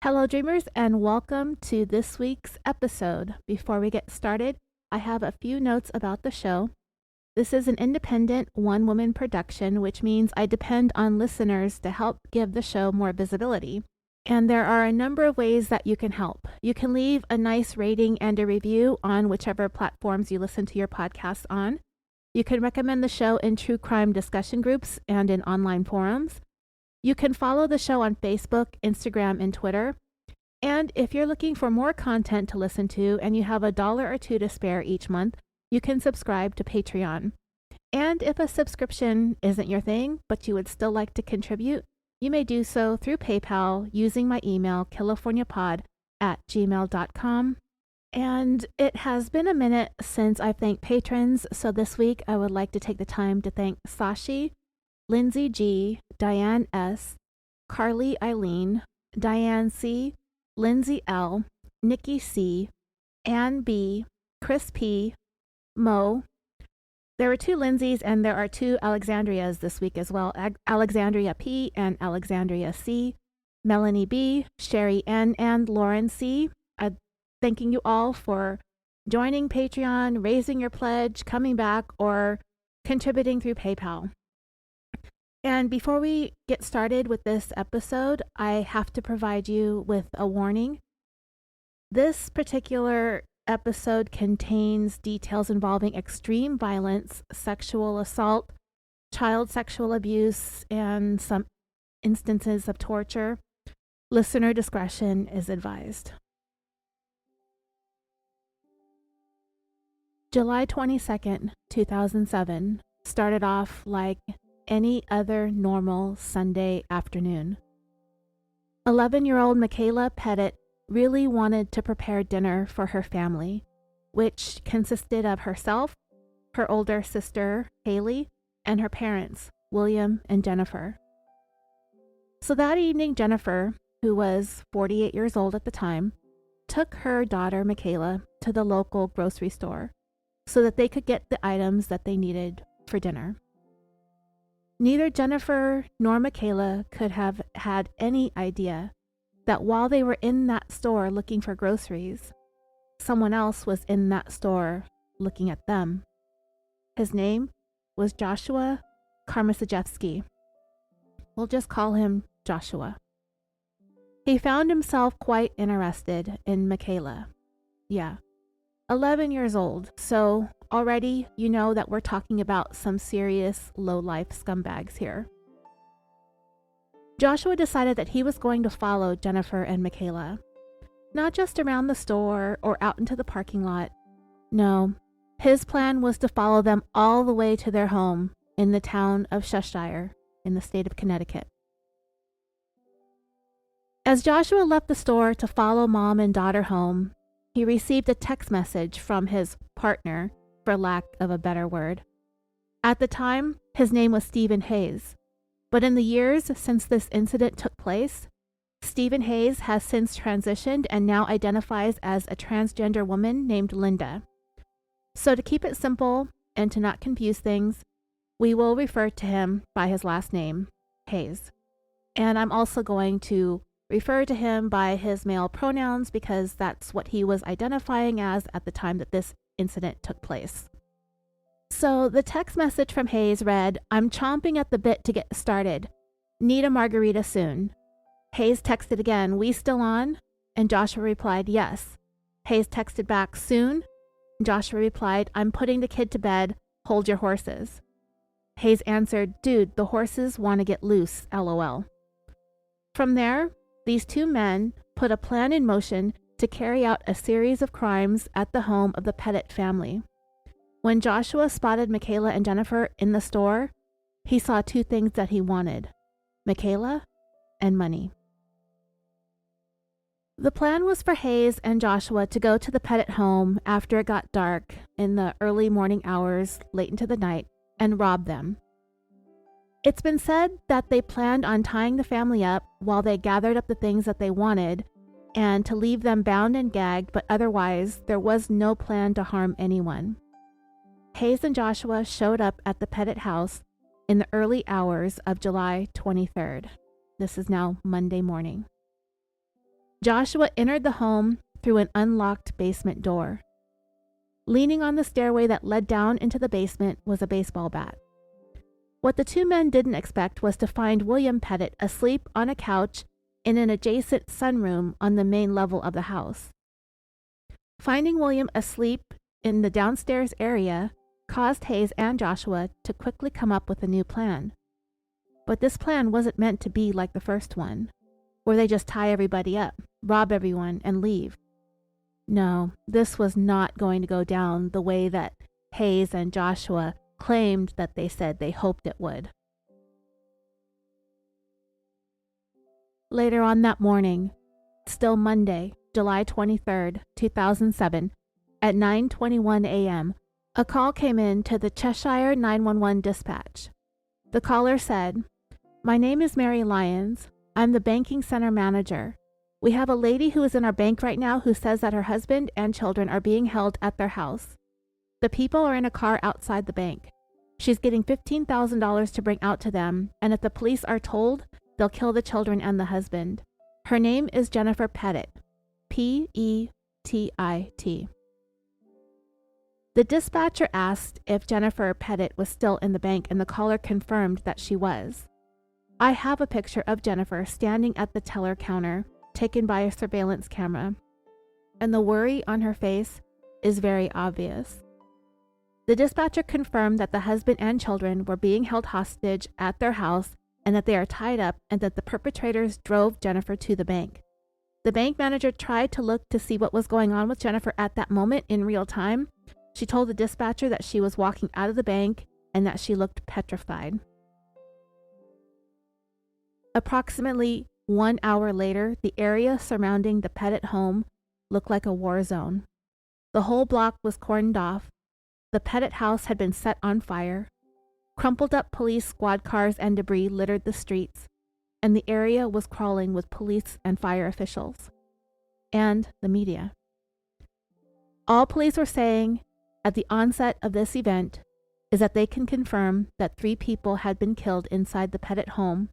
Hello, dreamers, and welcome to this week's episode. Before we get started, I have a few notes about the show. This is an independent one-woman production, which means I depend on listeners to help give the show more visibility. And there are a number of ways that you can help. You can leave a nice rating and a review on whichever platforms you listen to your podcasts on. You can recommend the show in true crime discussion groups and in online forums. You can follow the show on Facebook, Instagram, and Twitter. And if you're looking for more content to listen to and you have $1 or $2 to spare each month, you can subscribe to Patreon. And if a subscription isn't your thing, but you would still like to contribute, you may do so through PayPal using my email, californiapod@gmail.com. And it has been a minute since I've thanked patrons, so this week I would like to take the time to thank Sashi, Lindsay G, Diane S, Carly Eileen, Diane C, Lindsay L, Nikki C, Ann B, Chris P, Mo. There were 2 Lindsays and there are 2 Alexandrias this week as well. Alexandria P and Alexandria C, Melanie B, Sherry N, and Lauren C. Thanking you all for joining Patreon, raising your pledge, coming back, or contributing through PayPal. And before we get started with this episode, I have to provide you with a warning. This particular episode contains details involving extreme violence, sexual assault, child sexual abuse, and some instances of torture. Listener discretion is advised. July 22nd, 2007 started off like any other normal Sunday afternoon. 11-year-old Michaela Petit really wanted to prepare dinner for her family, which consisted of herself, her older sister, Hayley, and her parents, William and Jennifer. So that evening, Jennifer, who was 48 years old at the time, took her daughter, Michaela, to the local grocery store so that they could get the items that they needed for dinner. Neither Jennifer nor Michaela could have had any idea that while they were in that store looking for groceries, someone else was in that store looking at them. His name was Joshua Komisarjevsky. We'll just call him Joshua. He found himself quite interested in Michaela. Yeah, 11 years old, so already you know that we're talking about some serious low-life scumbags here. Joshua decided that he was going to follow Jennifer and Michaela, not just around the store or out into the parking lot. No, his plan was to follow them all the way to their home in the town of Cheshire in the state of Connecticut. As Joshua left the store to follow mom and daughter home, he received a text message from his partner, for lack of a better word. At the time, his name was Steven Hayes, but in the years since this incident took place, Steven Hayes has since transitioned and now identifies as a transgender woman named Linda. So to keep it simple and to not confuse things, we will refer to him by his last name, Hayes. And I'm also going to refer to him by his male pronouns because that's what he was identifying as at the time that this incident took place. So the text message from Hayes read, "I'm chomping at the bit to get started. Need a margarita soon." Hayes texted again, "We still on?" And Joshua replied, "Yes." Hayes texted back, "Soon?" Joshua replied, "I'm putting the kid to bed. Hold your horses." Hayes answered, "Dude, the horses want to get loose, LOL." From there, these 2 men put a plan in motion to carry out a series of crimes at the home of the Petit family. When Joshua spotted Michaela and Jennifer in the store, he saw 2 things that he wanted: Michaela and money. The plan was for Hayes and Joshua to go to the Petit home after it got dark in the early morning hours, late into the night, and rob them. It's been said that they planned on tying the family up while they gathered up the things that they wanted and to leave them bound and gagged, but otherwise there was no plan to harm anyone. Hayes and Joshua showed up at the Petit house in the early hours of July 23rd. This is now Monday morning. Joshua entered the home through an unlocked basement door. Leaning on the stairway that led down into the basement was a baseball bat. What the two men didn't expect was to find William Petit asleep on a couch in an adjacent sunroom on the main level of the house. Finding William asleep in the downstairs area caused Hayes and Joshua to quickly come up with a new plan. But this plan wasn't meant to be like the first one, where they just tie everybody up, rob everyone, and leave. No, this was not going to go down the way that Hayes and Joshua claimed that they said they hoped it would. Later on that morning, still Monday, July 23rd, 2007, at 9:21 a.m., a call came in to the Cheshire 911 dispatch. The caller said, "My name is Mary Lyons. I'm the banking center manager. We have a lady who is in our bank right now who says that her husband and children are being held at their house. The people are in a car outside the bank. She's getting $15,000 to bring out to them, and if the police are told, they'll kill the children and the husband. Her name is Jennifer Petit. Petit." The dispatcher asked if Jennifer Petit was still in the bank, and the caller confirmed that she was. I have a picture of Jennifer standing at the teller counter, taken by a surveillance camera, and the worry on her face is very obvious. The dispatcher confirmed that the husband and children were being held hostage at their house and that they are tied up, and that the perpetrators drove Jennifer to the bank. The bank manager tried to look to see what was going on with Jennifer at that moment in real time. She told the dispatcher that she was walking out of the bank and that she looked petrified. Approximately 1 hour later, the area surrounding the Petit home looked like a war zone. The whole block was cordoned off. The Petit house had been set on fire. Crumpled up police squad cars and debris littered the streets, and the area was crawling with police and fire officials. And the media. All police were saying at the onset of this event is that they can confirm that 3 people had been killed inside the Petit home,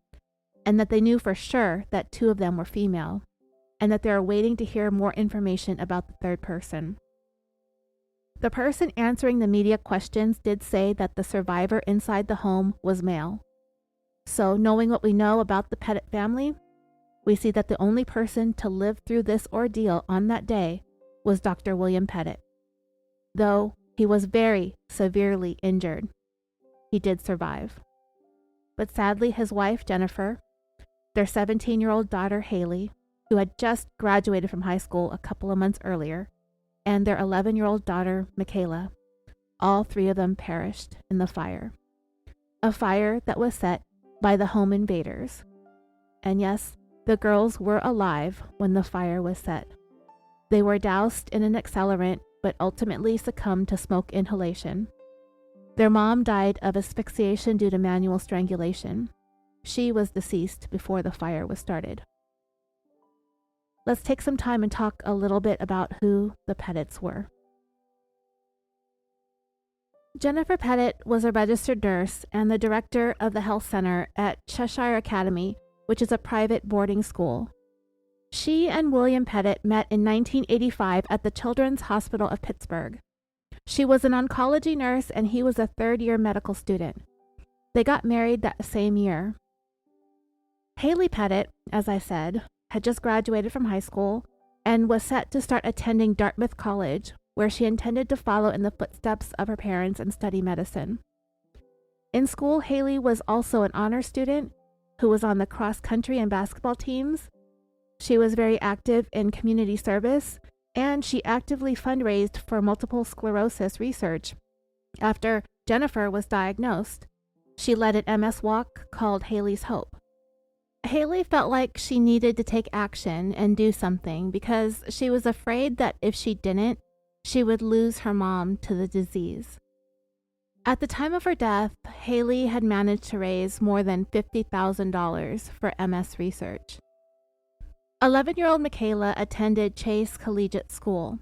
and that they knew for sure that 2 of them were female, and that they are waiting to hear more information about the 3rd person. The person answering the media questions did say that the survivor inside the home was male. So, knowing what we know about the Petit family, we see that the only person to live through this ordeal on that day was Dr. William Petit. Though he was very severely injured, he did survive. But sadly, his wife, Jennifer, their 17-year-old daughter, Hayley, who had just graduated from high school a couple of months earlier, and their 11-year-old daughter, Michaela, all 3 of them perished in the fire. A fire that was set by the home invaders. And yes, the girls were alive when the fire was set. They were doused in an accelerant, but ultimately succumbed to smoke inhalation. Their mom died of asphyxiation due to manual strangulation. She was deceased before the fire was started. Let's take some time and talk a little bit about who the Petits were. Jennifer Petit was a registered nurse and the director of the health center at Cheshire Academy, which is a private boarding school. She and William Petit met in 1985 at the Children's Hospital of Pittsburgh. She was an oncology nurse and he was a 3rd-year medical student. They got married that same year. Hayley Petit, as I said, had just graduated from high school and was set to start attending Dartmouth College, where she intended to follow in the footsteps of her parents and study medicine. In school, Hayley was also an honor student who was on the cross-country and basketball teams. She was very active in community service, and she actively fundraised for multiple sclerosis research. After Jennifer was diagnosed, she led an MS walk called Hayley's Hope. Hayley felt like she needed to take action and do something because she was afraid that if she didn't, she would lose her mom to the disease. At the time of her death, Hayley had managed to raise more than $50,000 for MS research. 11-year-old Michaela attended Chase Collegiate School,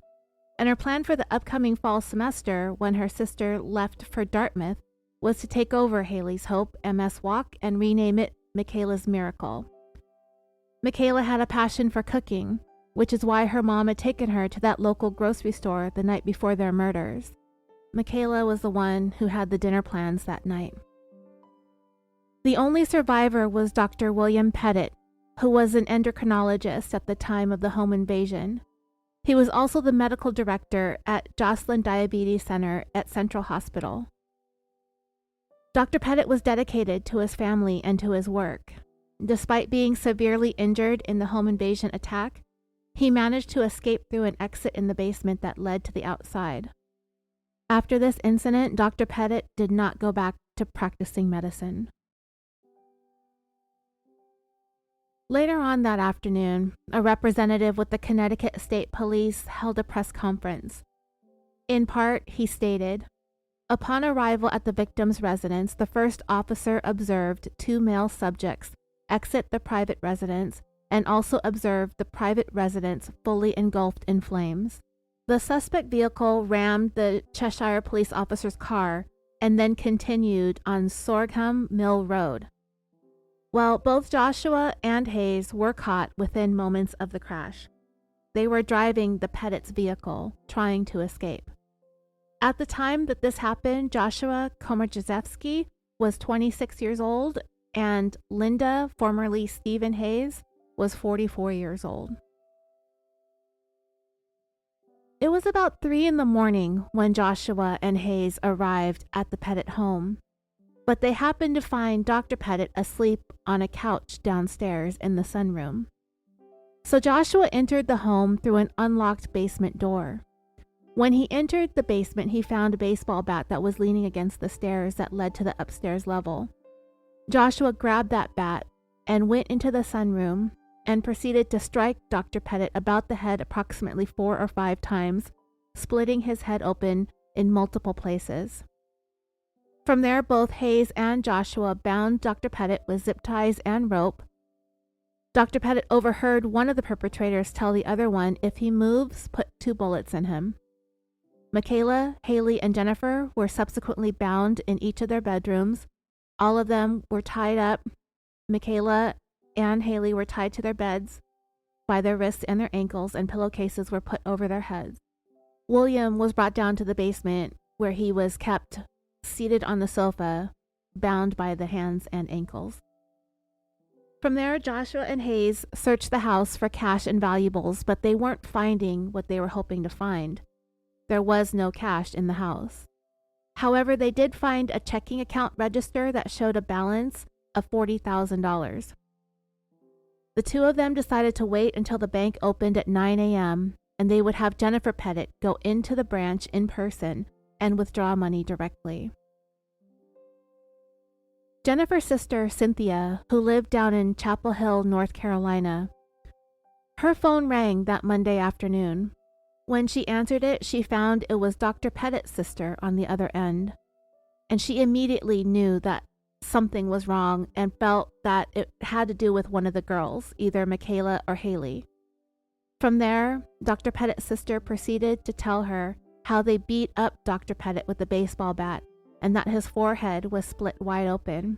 and her plan for the upcoming fall semester, when her sister left for Dartmouth, was to take over Hayley's Hope MS Walk and rename it Michaela's Miracle. Michaela had a passion for cooking, which is why her mom had taken her to that local grocery store the night before their murders. Michaela was the one who had the dinner plans that night. The only survivor was Dr. William Petit, who was an endocrinologist at the time of the home invasion. He was also the medical director at Joslin Diabetes Center at Central Hospital. Dr. Petit was dedicated to his family and to his work. Despite being severely injured in the home invasion attack, he managed to escape through an exit in the basement that led to the outside. After this incident, Dr. Petit did not go back to practicing medicine. Later on that afternoon, a representative with the Connecticut State Police held a press conference. In part, he stated, "Upon arrival at the victim's residence, the first officer observed 2 male subjects exit the private residence and also observed the private residence fully engulfed in flames. The suspect vehicle rammed the Cheshire police officer's car and then continued on Sorghum Mill Road." Well, both Joshua and Hayes were caught within moments of the crash. They were driving the Petit's vehicle, trying to escape. At the time that this happened, Joshua Komisarjevsky was 26 years old, and Linda, formerly Steven Hayes, was 44 years old. It was about 3 in the morning when Joshua and Hayes arrived at the Petit home, but they happened to find Dr. Petit asleep on a couch downstairs in the sunroom. So Joshua entered the home through an unlocked basement door. When he entered the basement, he found a baseball bat that was leaning against the stairs that led to the upstairs level. Joshua grabbed that bat and went into the sunroom and proceeded to strike Dr. Petit about the head approximately 4 or 5 times, splitting his head open in multiple places. From there, both Hayes and Joshua bound Dr. Petit with zip ties and rope. Dr. Petit overheard one of the perpetrators tell the other one, "If he moves, put 2 bullets in him." Michaela, Hayley, and Jennifer were subsequently bound in each of their bedrooms. All of them were tied up. Michaela and Hayley were tied to their beds by their wrists and their ankles, and pillowcases were put over their heads. William was brought down to the basement, where he was kept seated on the sofa, bound by the hands and ankles. From there, Joshua and Hayes searched the house for cash and valuables, but they weren't finding what they were hoping to find. There was no cash in the house. However, they did find a checking account register that showed a balance of $40,000. The 2 of them decided to wait until the bank opened at 9 a.m., and they would have Jennifer Petit go into the branch in person and withdraw money directly. Jennifer's sister, Cynthia, who lived down in Chapel Hill, North Carolina, her phone rang that Monday afternoon. When she answered it, she found it was Dr. Petit's sister on the other end, and she immediately knew that something was wrong and felt that it had to do with one of the girls, either Michaela or Hayley. From there, Dr. Petit's sister proceeded to tell her how they beat up Dr. Petit with a baseball bat and that his forehead was split wide open.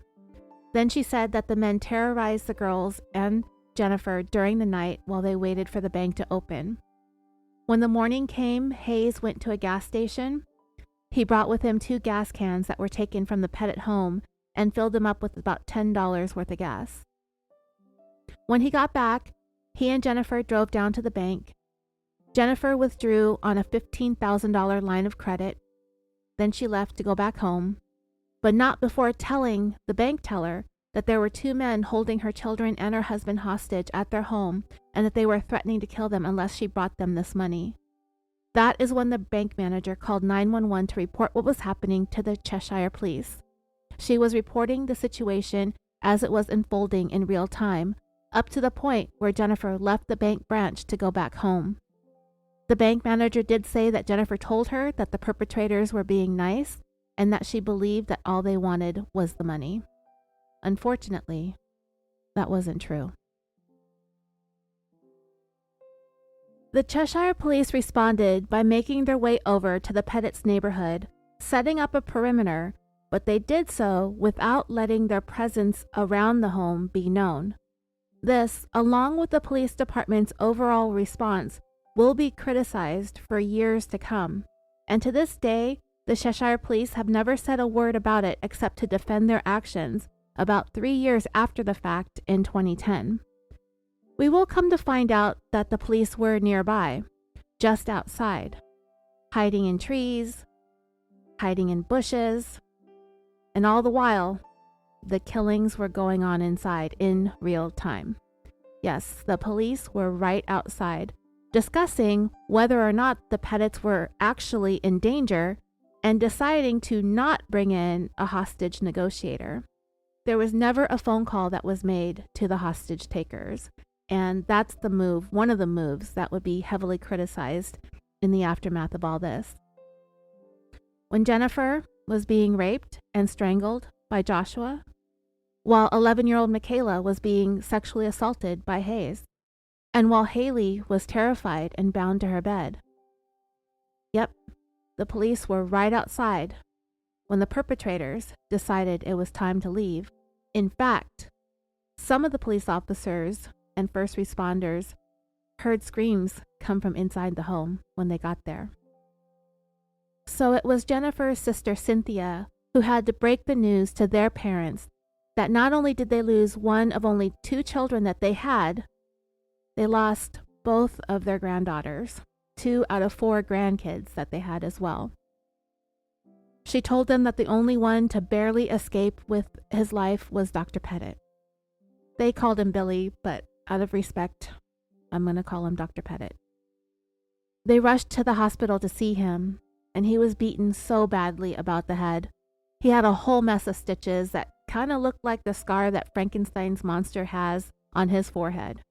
Then she said that the men terrorized the girls and Jennifer during the night while they waited for the bank to open. When the morning came, Hayes went to a gas station. He brought with him 2 gas cans that were taken from the Petit home and filled them up with about $10 worth of gas. When he got back, he and Jennifer drove down to the bank. Jennifer withdrew on a $15,000 line of credit. Then she left to go back home, but not before telling the bank teller that there were 2 men holding her children and her husband hostage at their home and that they were threatening to kill them unless she brought them this money. That is when the bank manager called 911 to report what was happening to the Cheshire police. She was reporting the situation as it was unfolding in real time, up to the point where Jennifer left the bank branch to go back home. The bank manager did say that Jennifer told her that the perpetrators were being nice and that she believed that all they wanted was the money. Unfortunately, that wasn't true. The Cheshire police responded by making their way over to the Petit's neighborhood, setting up a perimeter, but they did so without letting their presence around the home be known. This, along with the police department's overall response, will be criticized for years to come. And to this day, the Cheshire police have never said a word about it except to defend their actions about 3 years after the fact in 2010. We will come to find out that the police were nearby, just outside, hiding in trees, hiding in bushes, and all the while, the killings were going on inside in real time. Yes, the police were right outside, discussing whether or not the Petits were actually in danger and deciding to not bring in a hostage negotiator. There was never a phone call that was made to the hostage takers, and that's the move, one of the moves that would be heavily criticized in the aftermath of all this. When Jennifer was being raped and strangled by Joshua, while 11-year-old Michaela was being sexually assaulted by Hayes, and while Hayley was terrified and bound to her bed. Yep, the police were right outside when the perpetrators decided it was time to leave. In fact, some of the police officers and first responders heard screams come from inside the home when they got there. So it was Jennifer's sister Cynthia who had to break the news to their parents that not only did they lose one of only 2 children that they had, they lost both of their granddaughters, 2 out of 4 grandkids that they had as well. She told them that the only one to barely escape with his life was Dr. Petit. They called him Billy, but out of respect, I'm going to call him Dr. Petit. They rushed to the hospital to see him, and he was beaten so badly about the head. He had a whole mess of stitches that kind of looked like the scar that Frankenstein's monster has on his forehead.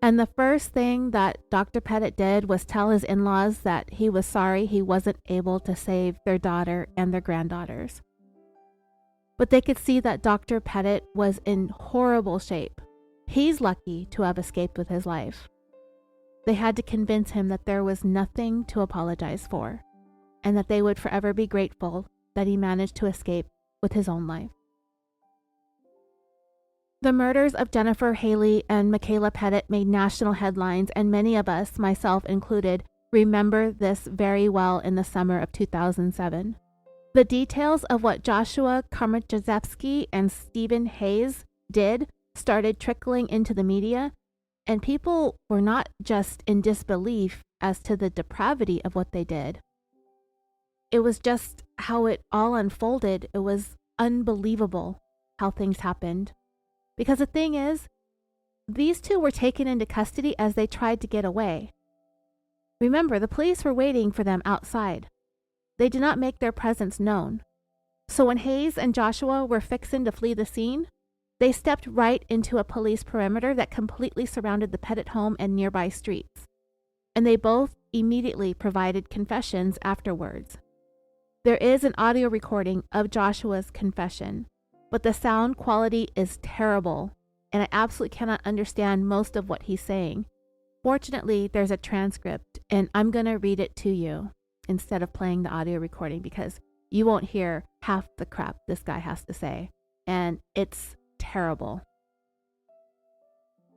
And the first thing that Dr. Petit did was tell his in-laws that he was sorry he wasn't able to save their daughter and their granddaughters. But they could see that Dr. Petit was in horrible shape. He's lucky to have escaped with his life. They had to convince him that there was nothing to apologize for, and that they would forever be grateful that he managed to escape with his own life. The murders of Jennifer, Hayley, and Michaela Petit made national headlines, and many of us, myself included, remember this very well in the summer of 2007. The details of what Joshua Komisarjevsky and Steven Hayes did started trickling into the media, and people were not just in disbelief as to the depravity of what they did. It was just how it all unfolded. It was unbelievable how things happened. Because the thing is, these 2 were taken into custody as they tried to get away. Remember, the police were waiting for them outside. They did not make their presence known. So when Hayes and Joshua were fixing to flee the scene, they stepped right into a police perimeter that completely surrounded the Petit home and nearby streets. And they both immediately provided confessions afterwards. There is an audio recording of Joshua's confession, but the sound quality is terrible, and I absolutely cannot understand most of what he's saying. Fortunately, there's a transcript, and I'm going to read it to you instead of playing the audio recording because you won't hear half the crap this guy has to say, and it's terrible.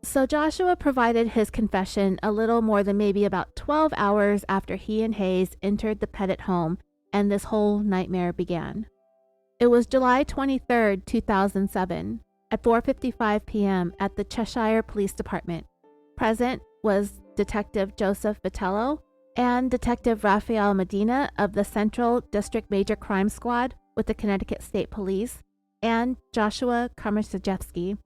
So Joshua provided his confession a little more than maybe about 12 hours after he and Hayes entered the Petit home and this whole nightmare began. It was July 23rd, 2007, at 4:55 p.m. at the Cheshire Police Department. Present was Detective Joseph Vitello and Detective Raphael Medina of the Central District Major Crime Squad with the Connecticut State Police, and Joshua Komisarjevsky.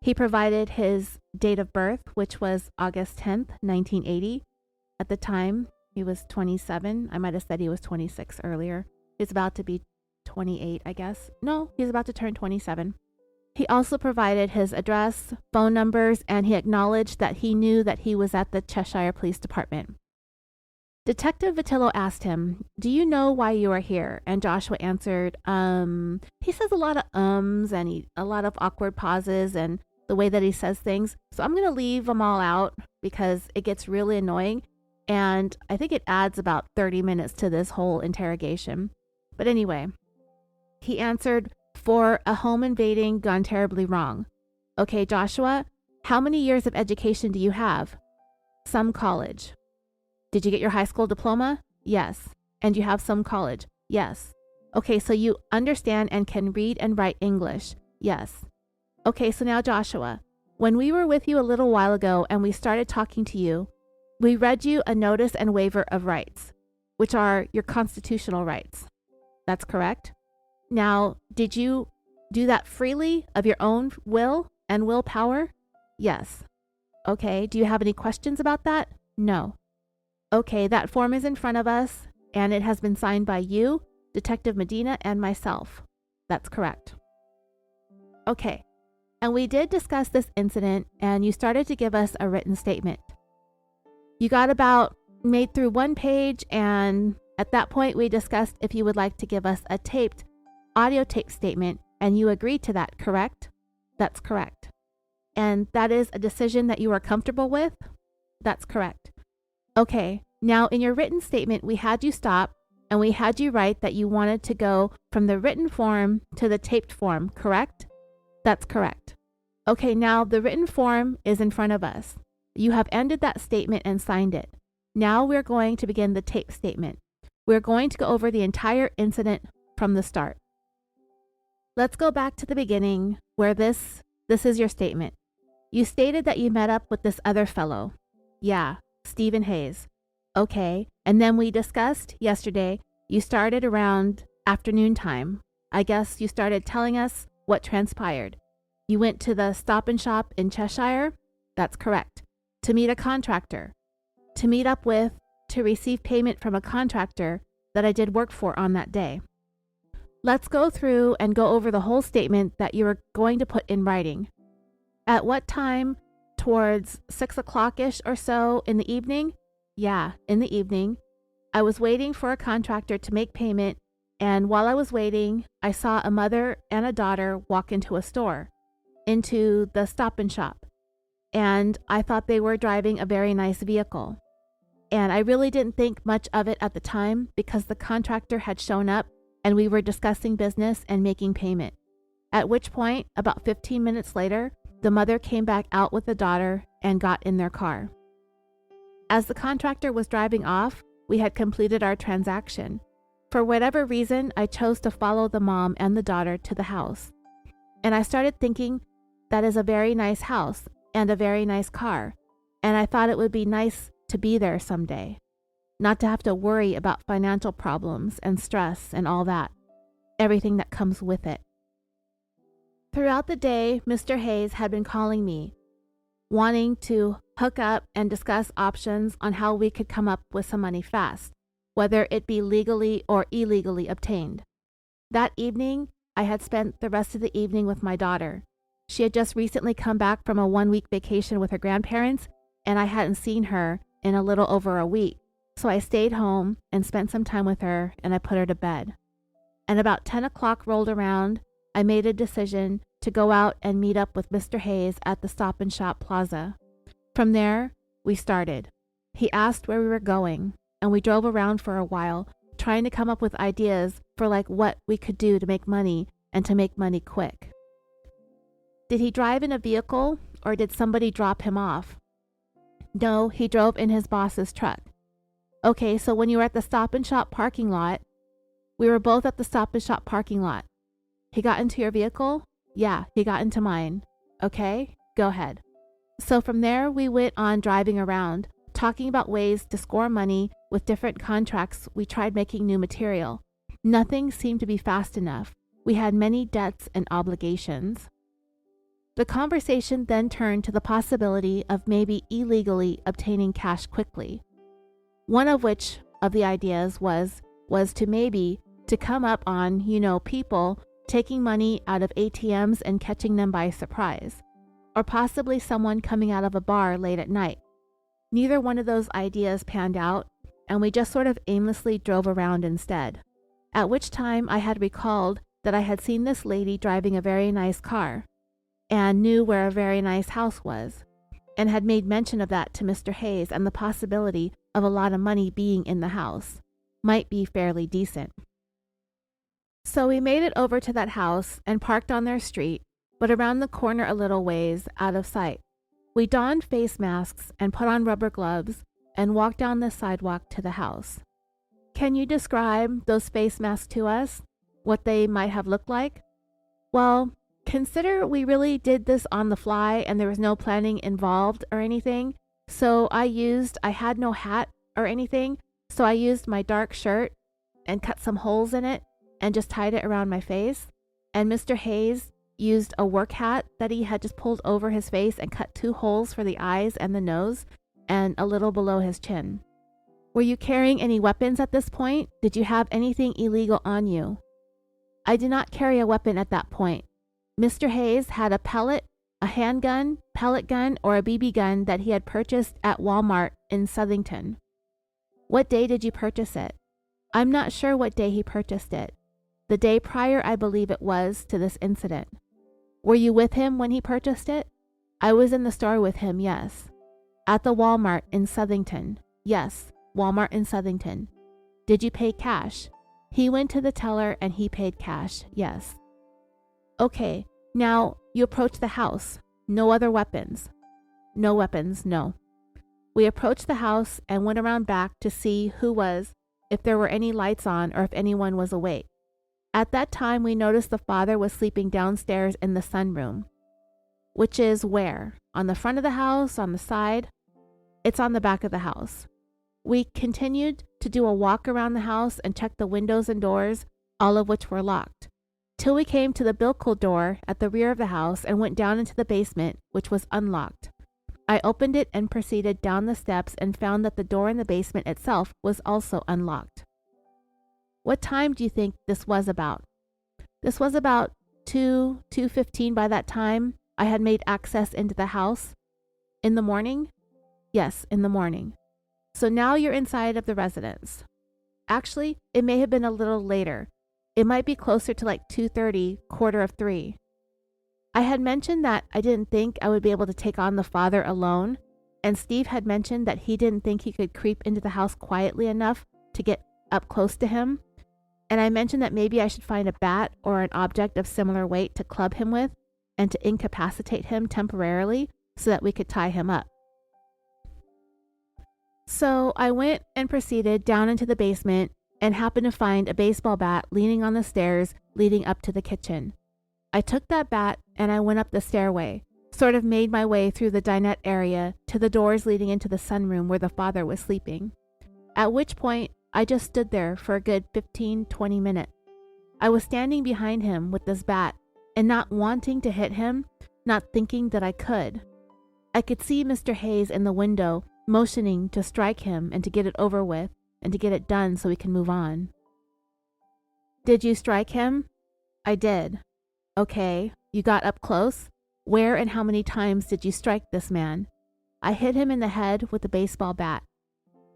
He provided his date of birth, which was August 10th, 1980. At the time, he was 27. I might have said he was 26 earlier. He's about to be 28, I guess. No, he's about to turn 27. He also provided his address, phone numbers, and he acknowledged that he knew that he was at the Cheshire Police Department. Detective Vitello asked him, "Do you know why you are here?" And Joshua answered, he says a lot of and a lot of awkward pauses and the way that he says things. So I'm going to leave them all out because it gets really annoying. And I think it adds about 30 minutes to this whole interrogation. But anyway, he answered, "For a home invading gone terribly wrong." "Okay, Joshua, How many years of education do you have? Some college. Did you get your high school diploma? Yes. And you have some college? Yes. Okay, so you understand and can read and write English? Yes. Okay, so now Joshua, when we were with you a little while ago and we started talking to you, we read you a notice and waiver of rights, which are your constitutional rights. That's correct? Now, did you do that freely of your own will and willpower? Yes. Okay, do you have any questions about that? No. Okay, that form is in front of us, and it has been signed by you, Detective Medina, and myself. That's correct. Okay, and we did discuss this incident, and you started to give us a written statement. You got about made through one page, and at that point we discussed if you would like to give us a audio tape statement, and you agreed to that, correct? That's correct. And that is a decision that you are comfortable with? That's correct. Okay, now in your written statement, we had you stop and we had you write that you wanted to go from the written form to the taped form, correct? That's correct. Okay, now the written form is in front of us. You have ended that statement and signed it. Now we're going to begin the tape statement. We're going to go over the entire incident from the start. Let's go back to the beginning where this is your statement. You stated that you met up with this other fellow. Yeah, Steven Hayes. Okay, and then we discussed yesterday, you started around afternoon time. I guess you started telling us what transpired. You went to the Stop and Shop in Cheshire? That's correct. To meet a contractor. To meet up with, to receive payment from a contractor that I did work for on that day. Let's go through and go over the whole statement that you were going to put in writing. At what time? Towards 6 o'clock-ish or so in the evening? Yeah, in the evening. I was waiting for a contractor to make payment, and while I was waiting, I saw a mother and a daughter walk into a store, into the Stop and Shop, and I thought they were driving a very nice vehicle. And I really didn't think much of it at the time because the contractor had shown up and we were discussing business and making payment. At which point, about 15 minutes later, the mother came back out with the daughter and got in their car. As the contractor was driving off, we had completed our transaction. For whatever reason, I chose to follow the mom and the daughter to the house. And I started thinking, that is a very nice house and a very nice car. And I thought it would be nice to be there someday. Not to have to worry about financial problems and stress and all that. Everything that comes with it. Throughout the day, Mr. Hayes had been calling me, wanting to hook up and discuss options on how we could come up with some money fast, whether it be legally or illegally obtained. That evening, I had spent the rest of the evening with my daughter. She had just recently come back from a 1-week vacation with her grandparents, and I hadn't seen her in a little over a week. So I stayed home and spent some time with her, and I put her to bed. And about 10 o'clock rolled around, I made a decision to go out and meet up with Mr. Hayes at the Stop and Shop Plaza. From there, we started. He asked where we were going, and we drove around for a while, trying to come up with ideas for what we could do to make money and to make money quick. Did he drive in a vehicle, or did somebody drop him off? No, he drove in his boss's truck. Okay, so when you were at the Stop and Shop parking lot, we were both at the Stop and Shop parking lot. He got into your vehicle? Yeah, he got into mine. Okay, go ahead. So from there, we went on driving around, talking about ways to score money with different contracts. We tried making new material. Nothing seemed to be fast enough. We had many debts and obligations. The conversation then turned to the possibility of maybe illegally obtaining cash quickly. One of which of the ideas was to come up on, people taking money out of ATMs and catching them by surprise, or possibly someone coming out of a bar late at night. Neither one of those ideas panned out, and we just sort of aimlessly drove around instead, at which time I had recalled that I had seen this lady driving a very nice car, and knew where a very nice house was, and had made mention of that to Mr. Hayes and the possibility of a lot of money being in the house. Might be fairly decent. So we made it over to that house and parked on their street, but around the corner a little ways out of sight. We donned face masks and put on rubber gloves and walked down the sidewalk to the house. Can you describe those face masks to us? What they might have looked like? Well, consider we really did this on the fly and there was no planning involved or anything. So I had no hat or anything. So I used my dark shirt and cut some holes in it and just tied it around my face. And Mr. Hayes used a work hat that he had just pulled over his face and cut 2 holes for the eyes and the nose and a little below his chin. Were you carrying any weapons at this point? Did you have anything illegal on you? I did not carry a weapon at that point. Mr. Hayes had a pellet, a handgun, pellet gun, or a BB gun that he had purchased at Walmart in Southington. What day did you purchase it? I'm not sure what day he purchased it. The day prior, I believe it was, to this incident. Were you with him when he purchased it? I was in the store with him, yes. At the Walmart in Southington. Yes, Walmart in Southington. Did you pay cash? He went to the teller and he paid cash, yes. Okay, now you approach the house. No other weapons. No weapons, no. We approached the house and went around back to see if there were any lights on or if anyone was awake. At that time, we noticed the father was sleeping downstairs in the sunroom. Which is where? On the front of the house? On the side? It's on the back of the house. We continued to do a walk around the house and check the windows and doors, all of which were locked, till we came to the bilko door at the rear of the house and went down into the basement, which was unlocked. I opened it and proceeded down the steps and found that the door in the basement itself was also unlocked. What time do you think this was about? This was about 2:15 by that time. I had made access into the house. In the morning? Yes, in the morning. So now you're inside of the residence. Actually, it may have been a little later. It might be closer to like 2:30, 2:45. I had mentioned that I didn't think I would be able to take on the father alone, and Steve had mentioned that he didn't think he could creep into the house quietly enough to get up close to him. And I mentioned that maybe I should find a bat or an object of similar weight to club him with and to incapacitate him temporarily so that we could tie him up. So I went and proceeded down into the basement and happened to find a baseball bat leaning on the stairs leading up to the kitchen. I took that bat and I went up the stairway, sort of made my way through the dinette area to the doors leading into the sunroom where the father was sleeping. At which point, I just stood there for a good 15-20 minutes. I was standing behind him with this bat and not wanting to hit him, not thinking that I could. I could see Mr. Hayes in the window motioning to strike him and to get it over with and to get it done so we can move on. Did you strike him? I did. Okay, you got up close? Where and how many times did you strike this man? I hit him in the head with a baseball bat.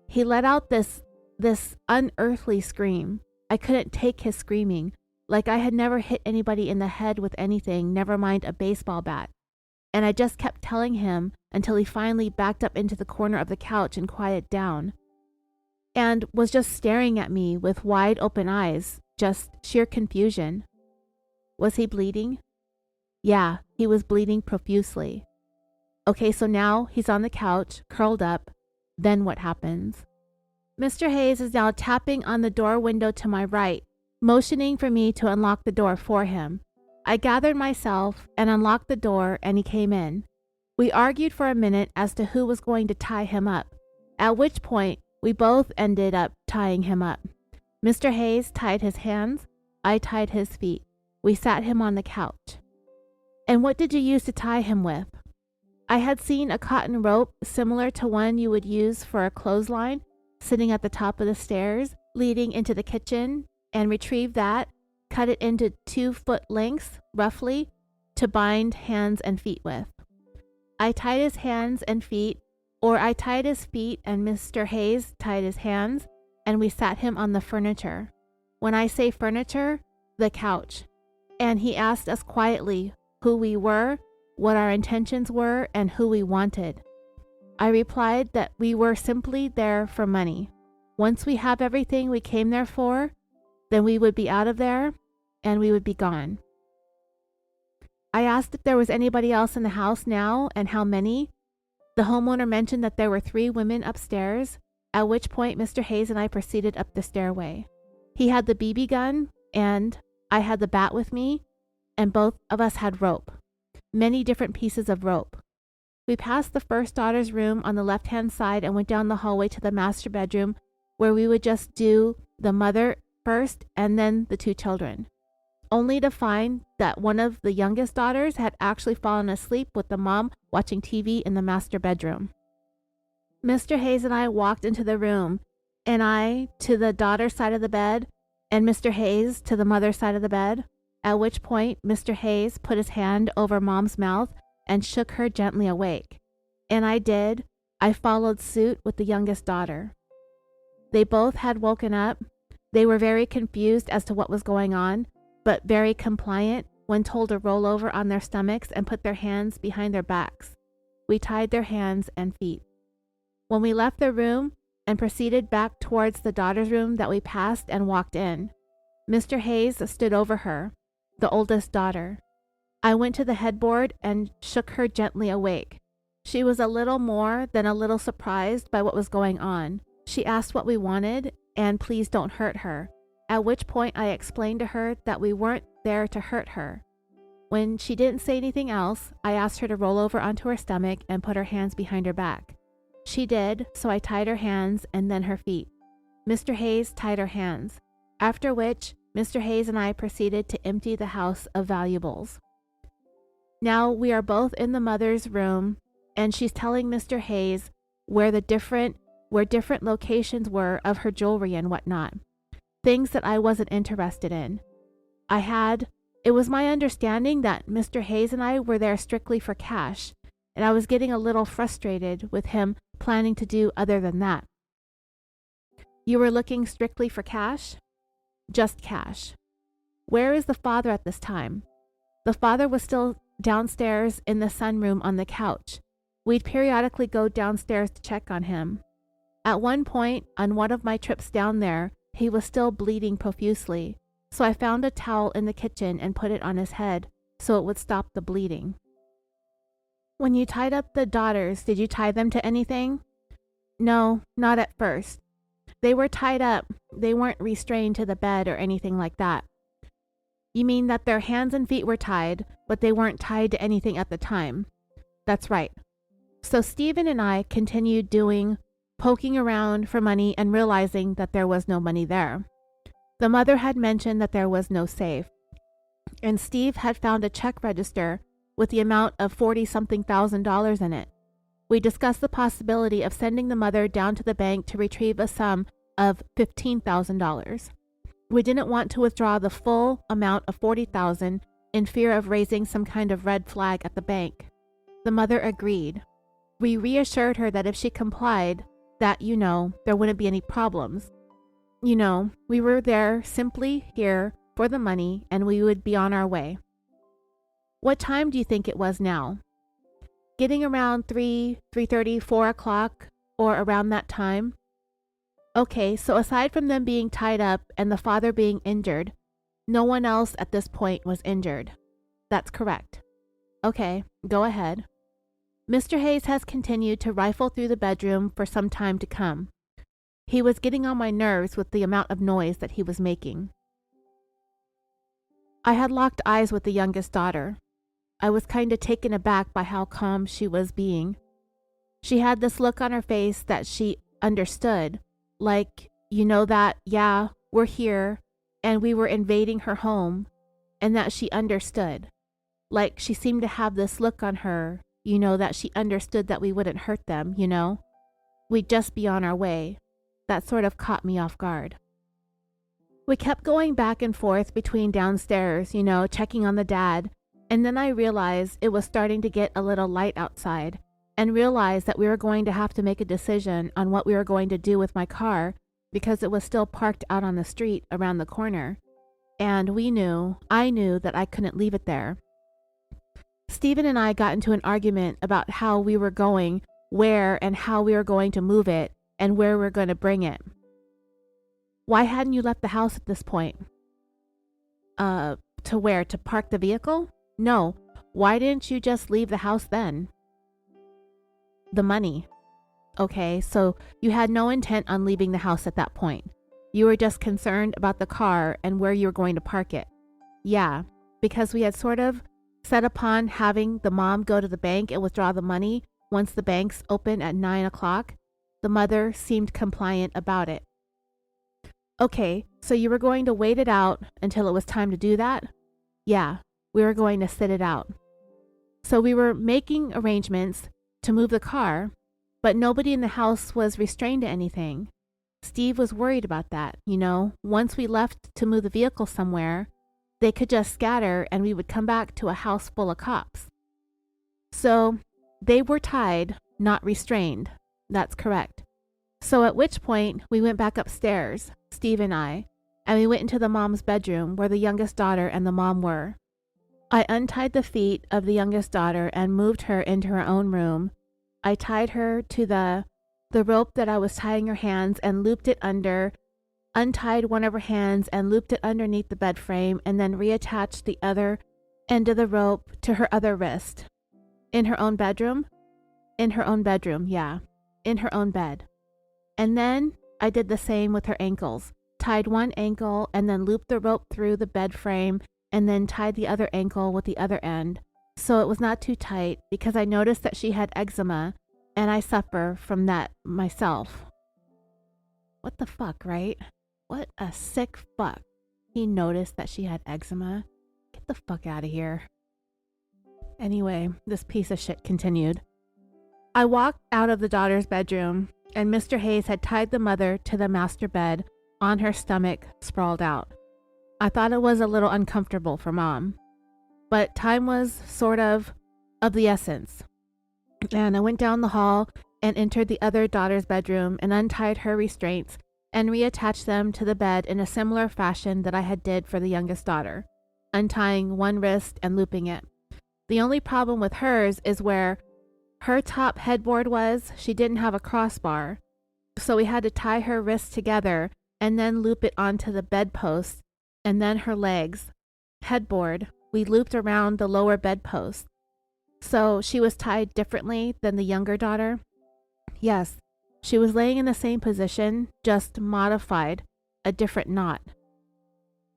He let out this unearthly scream. I couldn't take his screaming, like I had never hit anybody in the head with anything, never mind a baseball bat. And I just kept telling him until he finally backed up into the corner of the couch and quieted down, and was just staring at me with wide open eyes, just sheer confusion. Was he bleeding? Yeah, he was bleeding profusely. Okay, so now he's on the couch, curled up. Then what happens? Mr. Hayes is now tapping on the door window to my right, motioning for me to unlock the door for him. I gathered myself and unlocked the door, and he came in. We argued for a minute as to who was going to tie him up, at which point we both ended up tying him up. Mr. Hayes tied his hands, I tied his feet. We sat him on the couch. And what did you use to tie him with? I had seen a cotton rope similar to one you would use for a clothesline sitting at the top of the stairs leading into the kitchen, and retrieved that, cut it into 2-foot lengths, roughly, to bind hands and feet with. I tied his hands and feet, or I tied his feet and Mr. Hayes tied his hands, and we sat him on the furniture. When I say furniture, the couch. And he asked us quietly who we were, what our intentions were, and who we wanted. I replied that we were simply there for money. Once we have everything we came there for, then we would be out of there and we would be gone. I asked if there was anybody else in the house now and how many, The homeowner mentioned that there were 3 women upstairs, at which point Mr. Hayes and I proceeded up the stairway. He had the BB gun, and I had the bat with me, and both of us had rope. Many different pieces of rope. We passed the first daughter's room on the left-hand side and went down the hallway to the master bedroom, where we would just do the mother first and then the 2 children, only to find that one of the youngest daughters had actually fallen asleep with the mom watching TV in the master bedroom. Mr. Hayes and I walked into the room, and I to the daughter's side of the bed, and Mr. Hayes to the mother's side of the bed, at which point Mr. Hayes put his hand over Mom's mouth and shook her gently awake. And I did. I followed suit with the youngest daughter. They both had woken up. They were very confused as to what was going on, but very compliant when told to roll over on their stomachs and put their hands behind their backs. We tied their hands and feet. When we left the room and proceeded back towards the daughter's room that we passed and walked in, Mr. Hayes stood over her, the oldest daughter. I went to the headboard and shook her gently awake. She was a little more than a little surprised by what was going on. She asked what we wanted, and please don't hurt her, at which point I explained to her that we weren't there to hurt her. When she didn't say anything else, I asked her to roll over onto her stomach and put her hands behind her back. She did, so I tied her hands and then her feet. Mr. Hayes tied her hands, after which Mr. Hayes and I proceeded to empty the house of valuables. Now we are both in the mother's room, and she's telling Mr. Hayes where different locations were of her jewelry and whatnot, things that I wasn't interested in. It was my understanding that Mr. Hayes and I were there strictly for cash, and I was getting a little frustrated with him planning to do other than that. You were looking strictly for cash? Just cash. Where is the father at this time? The father was still downstairs in the sunroom on the couch. We'd periodically go downstairs to check on him. At one point, on one of my trips down there, he was still bleeding profusely, so I found a towel in the kitchen and put it on his head so it would stop the bleeding. When you tied up the daughters, did you tie them to anything? No, not at first. They were tied up. They weren't restrained to the bed or anything like that. You mean that their hands and feet were tied, but they weren't tied to anything at the time? That's right. So Steven and I continued poking around for money and realizing that there was no money there. The mother had mentioned that there was no safe, and Steve had found a check register with the amount of $40-something thousand in it. We discussed the possibility of sending the mother down to the bank to retrieve a sum of $15,000. We didn't want to withdraw the full amount of $40,000 in fear of raising some kind of red flag at the bank. The mother agreed. We reassured her that if she complied, that, there wouldn't be any problems. We were there simply here for the money, and we would be on our way. What time do you think it was now? Getting around 3:30, 4 o'clock, or around that time. Okay, so aside from them being tied up and the father being injured, no one else at this point was injured. That's correct. Okay, go ahead. Mr. Hayes has continued to rifle through the bedroom for some time to come. He was getting on my nerves with the amount of noise that he was making. I had locked eyes with the youngest daughter. I was kind of taken aback by how calm she was being. She had this look on her face that she understood, like, that, yeah, we're here, and we were invading her home, and that she understood. Like, she seemed to have this look on her, that she understood that we wouldn't hurt them, We'd just be on our way. That sort of caught me off guard. We kept going back and forth between downstairs, checking on the dad, and then I realized it was starting to get a little light outside, and realized that we were going to have to make a decision on what we were going to do with my car, because it was still parked out on the street around the corner, and I knew that I couldn't leave it there. Steven and I got into an argument about how we were going, where and how we were going to move it, and where we were going to bring it. Why hadn't you left the house at this point? To where? To park the vehicle? No. Why didn't you just leave the house then? the money. Okay, so you had no intent on leaving the house at that point. You were just concerned about the car and where you were going to park it. Yeah, because we had sort of set upon having the mom go to the bank and withdraw the money once the banks open at 9 o'clock. The mother seemed compliant about it. Okay, so you were going to wait it out until it was time to do that? Yeah, we were going to sit it out. So we were making arrangements to move the car, but nobody in the house was restrained to anything. Steve was worried about that, Once we left to move the vehicle somewhere, they could just scatter and we would come back to a house full of cops. So they were tied, not restrained. That's correct. So at which point we went back upstairs, Steve and I, and we went into the mom's bedroom where the youngest daughter and the mom were. I untied the feet of the youngest daughter and moved her into her own room. I tied her to the rope that I was tying her hands and looped it under, untied one of her hands and looped it underneath the bed frame, and then reattached the other end of the rope to her other wrist. In her own bedroom? In her own bedroom, yeah. In her own bed. And then I did the same with her ankles. Tied one ankle and then looped the rope through the bed frame and then tied the other ankle with the other end. So it was not too tight because I noticed that she had eczema and I suffer from that myself. What the fuck, right? What a sick fuck. He noticed that she had eczema. Get the fuck out of here. Anyway, this piece of shit continued. I walked out of the daughter's bedroom and Mr. Hayes had tied the mother to the master bed on her stomach, sprawled out. I thought it was a little uncomfortable for Mom, but time was sort of the essence. And I went down the hall and entered the other daughter's bedroom and untied her restraints and reattached them to the bed in a similar fashion that I had did for the youngest daughter, untying one wrist and looping it. The only problem with hers is where her top headboard was, she didn't have a crossbar, so we had to tie her wrists together and then loop it onto the bedpost, and then her legs. Headboard, we looped around the lower bedpost. So she was tied differently than the younger daughter? Yes, she was laying in the same position, just modified, a different knot.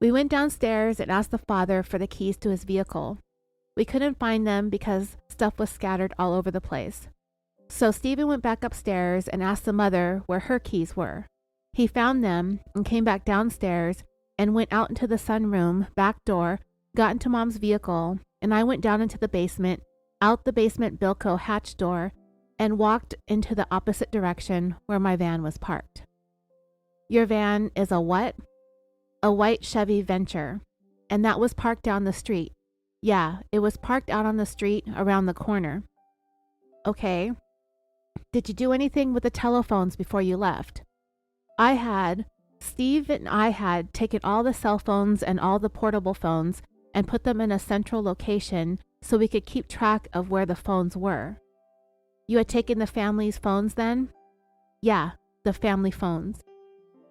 We went downstairs and asked the father for the keys to his vehicle. We couldn't find them because stuff was scattered all over the place. So Stephen went back upstairs and asked the mother where her keys were. He found them and came back downstairs and went out into the sunroom, back door, got into Mom's vehicle, and I went down into the basement, out the basement Bilko hatch door, and walked into the opposite direction where my van was parked. Your van is a what? A white Chevy Venture, and that was parked down the street. Yeah, it was parked out on the street around the corner. Okay. Did you do anything with the telephones before you left? Steve and I had taken all the cell phones and all the portable phones and put them in a central location so we could keep track of where the phones were. You had taken the family's phones then? Yeah, the family phones.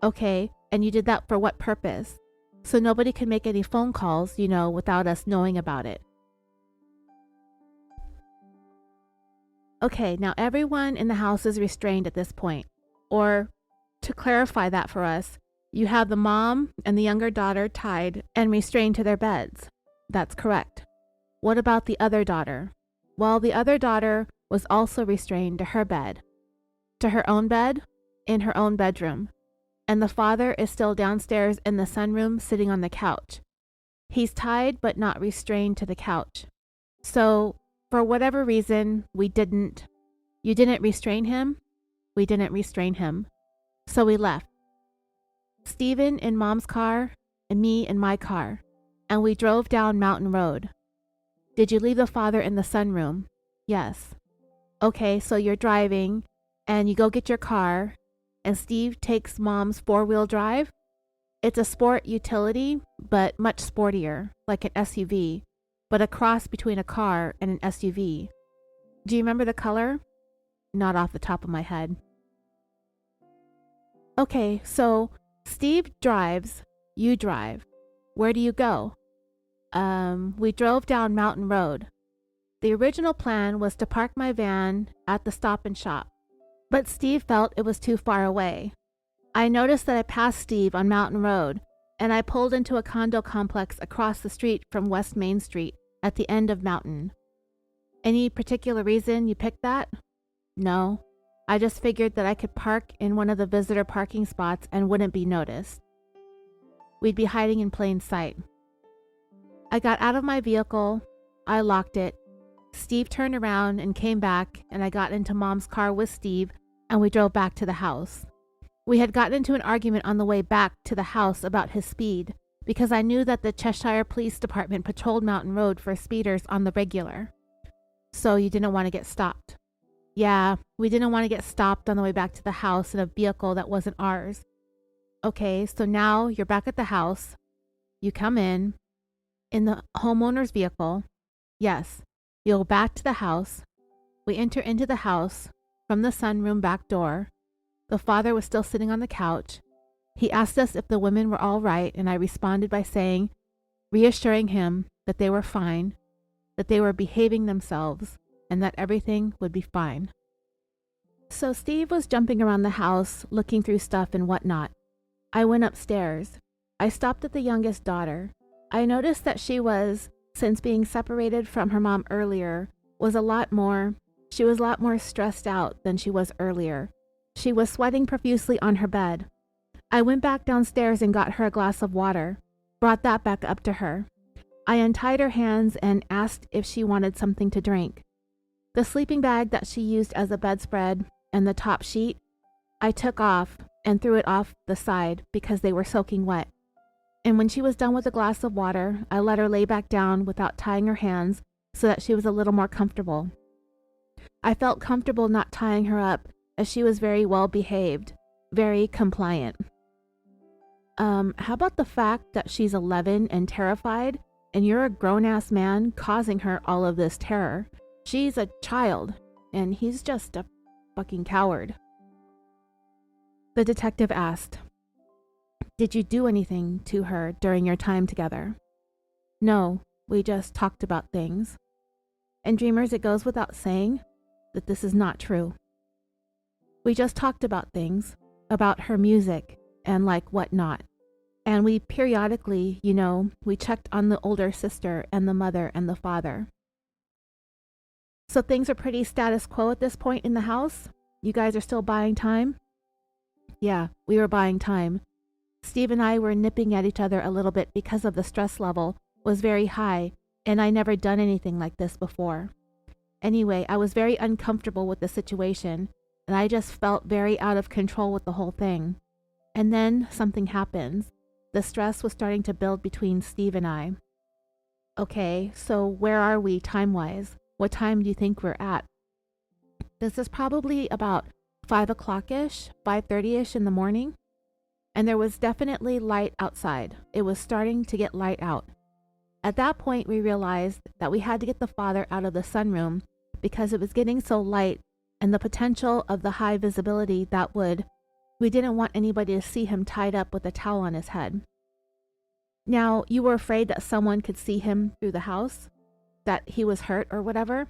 Okay, and you did that for what purpose? So nobody could make any phone calls, without us knowing about it. Okay, now everyone in the house is restrained at this point. Or, to clarify that for us, you have the mom and the younger daughter tied and restrained to their beds. That's correct. What about the other daughter? Well, the other daughter was also restrained to her bed. To her own bed? In her own bedroom. And the father is still downstairs in the sunroom sitting on the couch. He's tied but not restrained to the couch. So, for whatever reason, you didn't restrain him? We didn't restrain him. So we left. Stephen in Mom's car and me in my car, and we drove down Mountain Road. Did you leave the father in the sunroom? Yes. Okay, so you're driving and you go get your car and Steve takes Mom's four-wheel drive. It's a sport utility, but much sportier, like an SUV, but a cross between a car and an SUV. Do you remember the color? Not off the top of my head. Okay, so Steve drives, you drive. Where do you go? We drove down Mountain Road. The original plan was to park my van at the Stop and Shop, but Steve felt it was too far away. I noticed that I passed Steve on Mountain Road, and I pulled into a condo complex across the street from West Main Street at the end of Mountain. Any particular reason you picked that? No. I just figured that I could park in one of the visitor parking spots and wouldn't be noticed. We'd be hiding in plain sight. I got out of my vehicle. I locked it. Steve turned around and came back, and I got into Mom's car with Steve, and we drove back to the house. We had gotten into an argument on the way back to the house about his speed, because I knew that the Cheshire Police Department patrolled Mountain Road for speeders on the regular. So you didn't want to get stopped? Yeah, we didn't want to get stopped on the way back to the house in a vehicle that wasn't ours. Okay, so now you're back at the house. You come in the homeowner's vehicle. Yes, you go back to the house. We enter into the house from the sunroom back door. The father was still sitting on the couch. He asked us if the women were all right, and I responded by saying, reassuring him that they were fine, that they were behaving themselves, and that everything would be fine. So Steve was jumping around the house, looking through stuff and whatnot. I went upstairs. I stopped at the youngest daughter. I noticed that she was, since being separated from her mom earlier, was a lot more stressed out than she was earlier. She was sweating profusely on her bed. I went back downstairs and got her a glass of water, brought that back up to her. I untied her hands and asked if she wanted something to drink. The sleeping bag that she used as a bedspread and the top sheet, I took off and threw it off the side because they were soaking wet. And when she was done with a glass of water, I let her lay back down without tying her hands so that she was a little more comfortable. I felt comfortable not tying her up as she was very well behaved, very compliant. How about the fact that she's 11 and terrified, and you're a grown-ass man causing her all of this terror? She's a child, and he's just a fucking coward. The detective asked, "Did you do anything to her during your time together?" "No, we just talked about things." And dreamers, it goes without saying that this is not true. We just talked about things, about her music and like whatnot. And we periodically, we checked on the older sister and the mother and the father. So things are pretty status quo at this point in the house? You guys are still buying time? Yeah, we were buying time. Steve and I were nipping at each other a little bit because of the stress level was very high, and I never done anything like this before. Anyway, I was very uncomfortable with the situation, and I just felt very out of control with the whole thing. And then something happens. The stress was starting to build between Steve and I. Okay, so where are we time-wise? What time do you think we're at? This is probably about 5 o'clock-ish, 5:30-ish in the morning. And there was definitely light outside. It was starting to get light out. At that point, we realized that we had to get the father out of the sunroom because it was getting so light, and the potential of the high visibility we didn't want anybody to see him tied up with a towel on his head. Now, you were afraid that someone could see him through the house? That he was hurt or whatever?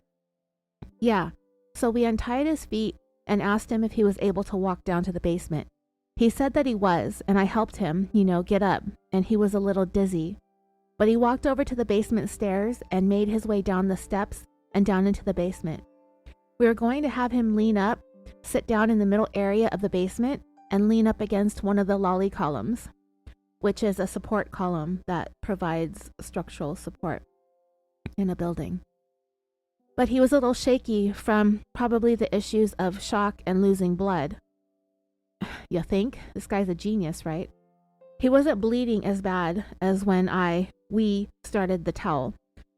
Yeah, so we untied his feet and asked him if he was able to walk down to the basement. He said that he was, and I helped him, get up, and he was a little dizzy. But he walked over to the basement stairs and made his way down the steps and down into the basement. We were going to have him lean up, sit down in the middle area of the basement, and lean up against one of the lolly columns, which is a support column that provides structural support in a building. But he was a little shaky from probably the issues of shock and losing blood. You think? This guy's a genius, right? He wasn't bleeding as bad as when we started the towel.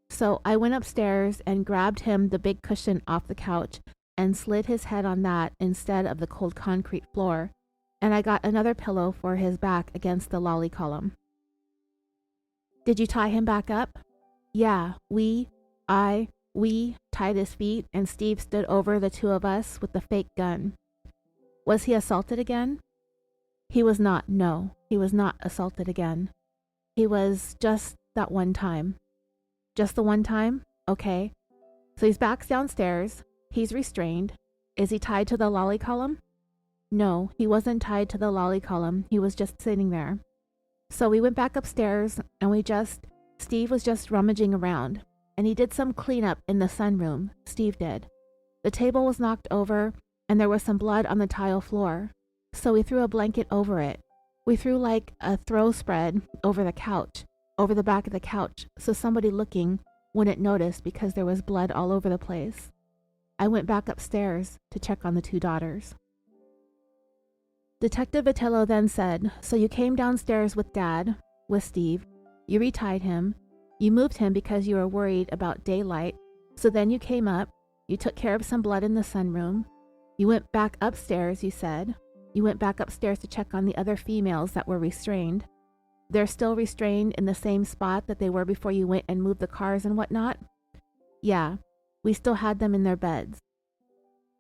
So I went upstairs and grabbed him the big cushion off the couch and slid his head on that instead of the cold concrete floor. And I got another pillow for his back against the lolly column. Did you tie him back up? Yeah, we tied his feet, and Steve stood over the two of us with the fake gun. Was he assaulted again? He was not, no. He was not assaulted again. He was just that one time. Just the one time? Okay. So he's back downstairs. He's restrained. Is he tied to the lolly column? No, he wasn't tied to the lolly column. He was just sitting there. So we went back upstairs and Steve was just rummaging around, and he did some cleanup in the sunroom. Steve did. The table was knocked over and there was some blood on the tile floor. So we threw a blanket over it. We threw like a throw spread over the couch, over the back of the couch, so somebody looking wouldn't notice because there was blood all over the place. I went back upstairs to check on the two daughters. Detective Vitello then said, so you came downstairs with Dad, with Steve, you retied him, you moved him because you were worried about daylight, so then you came up, you took care of some blood in the sunroom, you went back upstairs, you said. You went back upstairs to check on the other females that were restrained. They're still restrained in the same spot that they were before you went and moved the cars and whatnot? Yeah, we still had them in their beds.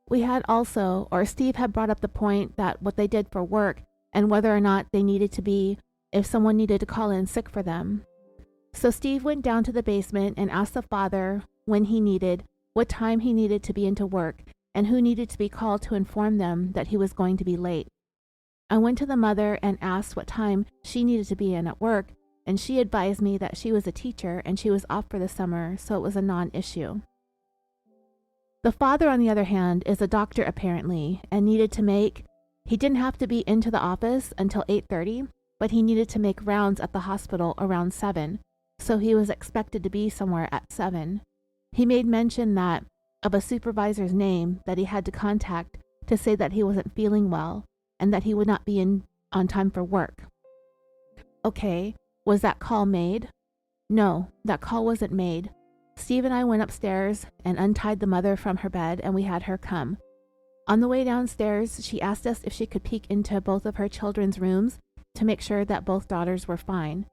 We had also, or Steve had brought up the point that what they did for work and whether or not they needed to be, if someone needed to call in sick for them. So Steve went down to the basement and asked the father when he needed, what time he needed to be into work, and who needed to be called to inform them that he was going to be late. I went to the mother and asked what time she needed to be in at work, and she advised me that she was a teacher and she was off for the summer, so it was a non-issue. The father, on the other hand, is a doctor apparently, and he didn't have to be into the office until 8:30, but he needed to make rounds at the hospital around 7, so he was expected to be somewhere at 7. He made mention of a supervisor's name that he had to contact to say that he wasn't feeling well and that he would not be in on time for work. Okay, was that call made? No, that call wasn't made. Steve and I went upstairs and untied the mother from her bed, and we had her come. On the way downstairs, she asked us if she could peek into both of her children's rooms to make sure that both daughters were fine.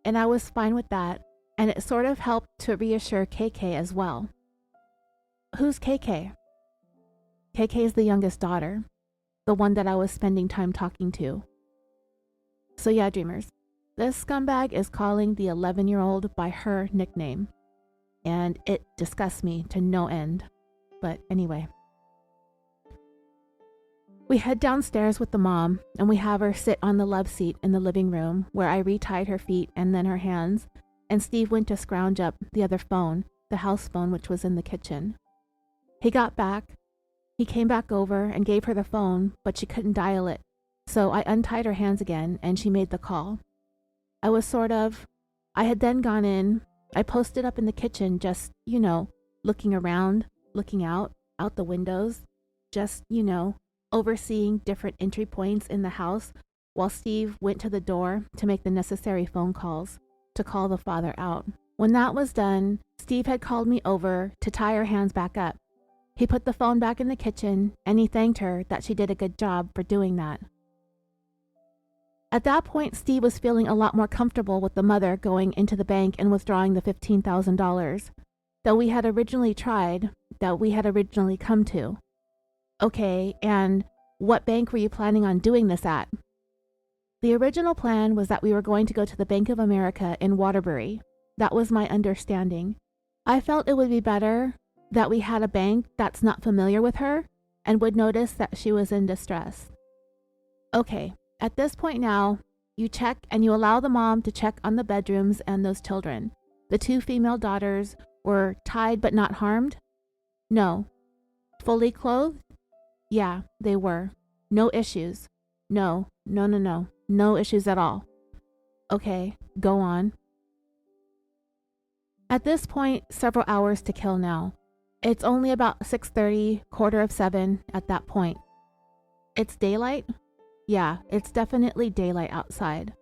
And I was fine with that, and it sort of helped to reassure KK as well. Who's KK? KK is the youngest daughter, the one that I was spending time talking to. So yeah, dreamers, this scumbag is calling the 11-year-old by her nickname, and it disgusts me to no end. But anyway. We head downstairs with the mom, and we have her sit on the love seat in the living room where I retied her feet and then her hands, and Steve went to scrounge up the other phone, the house phone which was in the kitchen. He got back, he came back over and gave her the phone, but she couldn't dial it, so I untied her hands again and she made the call. I had then gone in, I posted up in the kitchen just, looking around, looking out the windows, just, overseeing different entry points in the house while Steve went to the door to make the necessary phone calls to call the father out. When that was done, Steve had called me over to tie her hands back up. He put the phone back in the kitchen and he thanked her that she did a good job for doing that. At that point, Steve was feeling a lot more comfortable with the mother going into the bank and withdrawing the $15,000 that we had originally come to. Okay, and what bank were you planning on doing this at? The original plan was that we were going to go to the Bank of America in Waterbury. That was my understanding. I felt it would be better that we had a bank that's not familiar with her and would notice that she was in distress. Okay, at this point now, you check and you allow the mom to check on the bedrooms and those children. The two female daughters were tied but not harmed? No. Fully clothed? Yeah, they were. No issues. No issues at all. Okay, go on. At this point, several hours to kill now. It's only about 6:30, 6:45 at that point. It's daylight? Yeah, it's definitely daylight outside.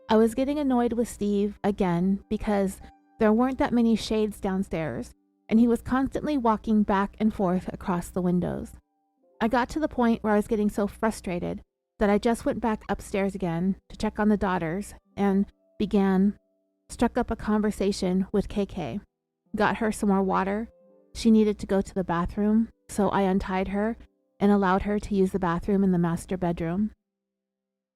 I was getting annoyed with Steve again because there weren't that many shades downstairs, and he was constantly walking back and forth across the windows. I got to the point where I was getting so frustrated that I just went back upstairs again to check on the daughters and struck up a conversation with KK. Got her some more water. She needed to go to the bathroom, so I untied her and allowed her to use the bathroom in the master bedroom.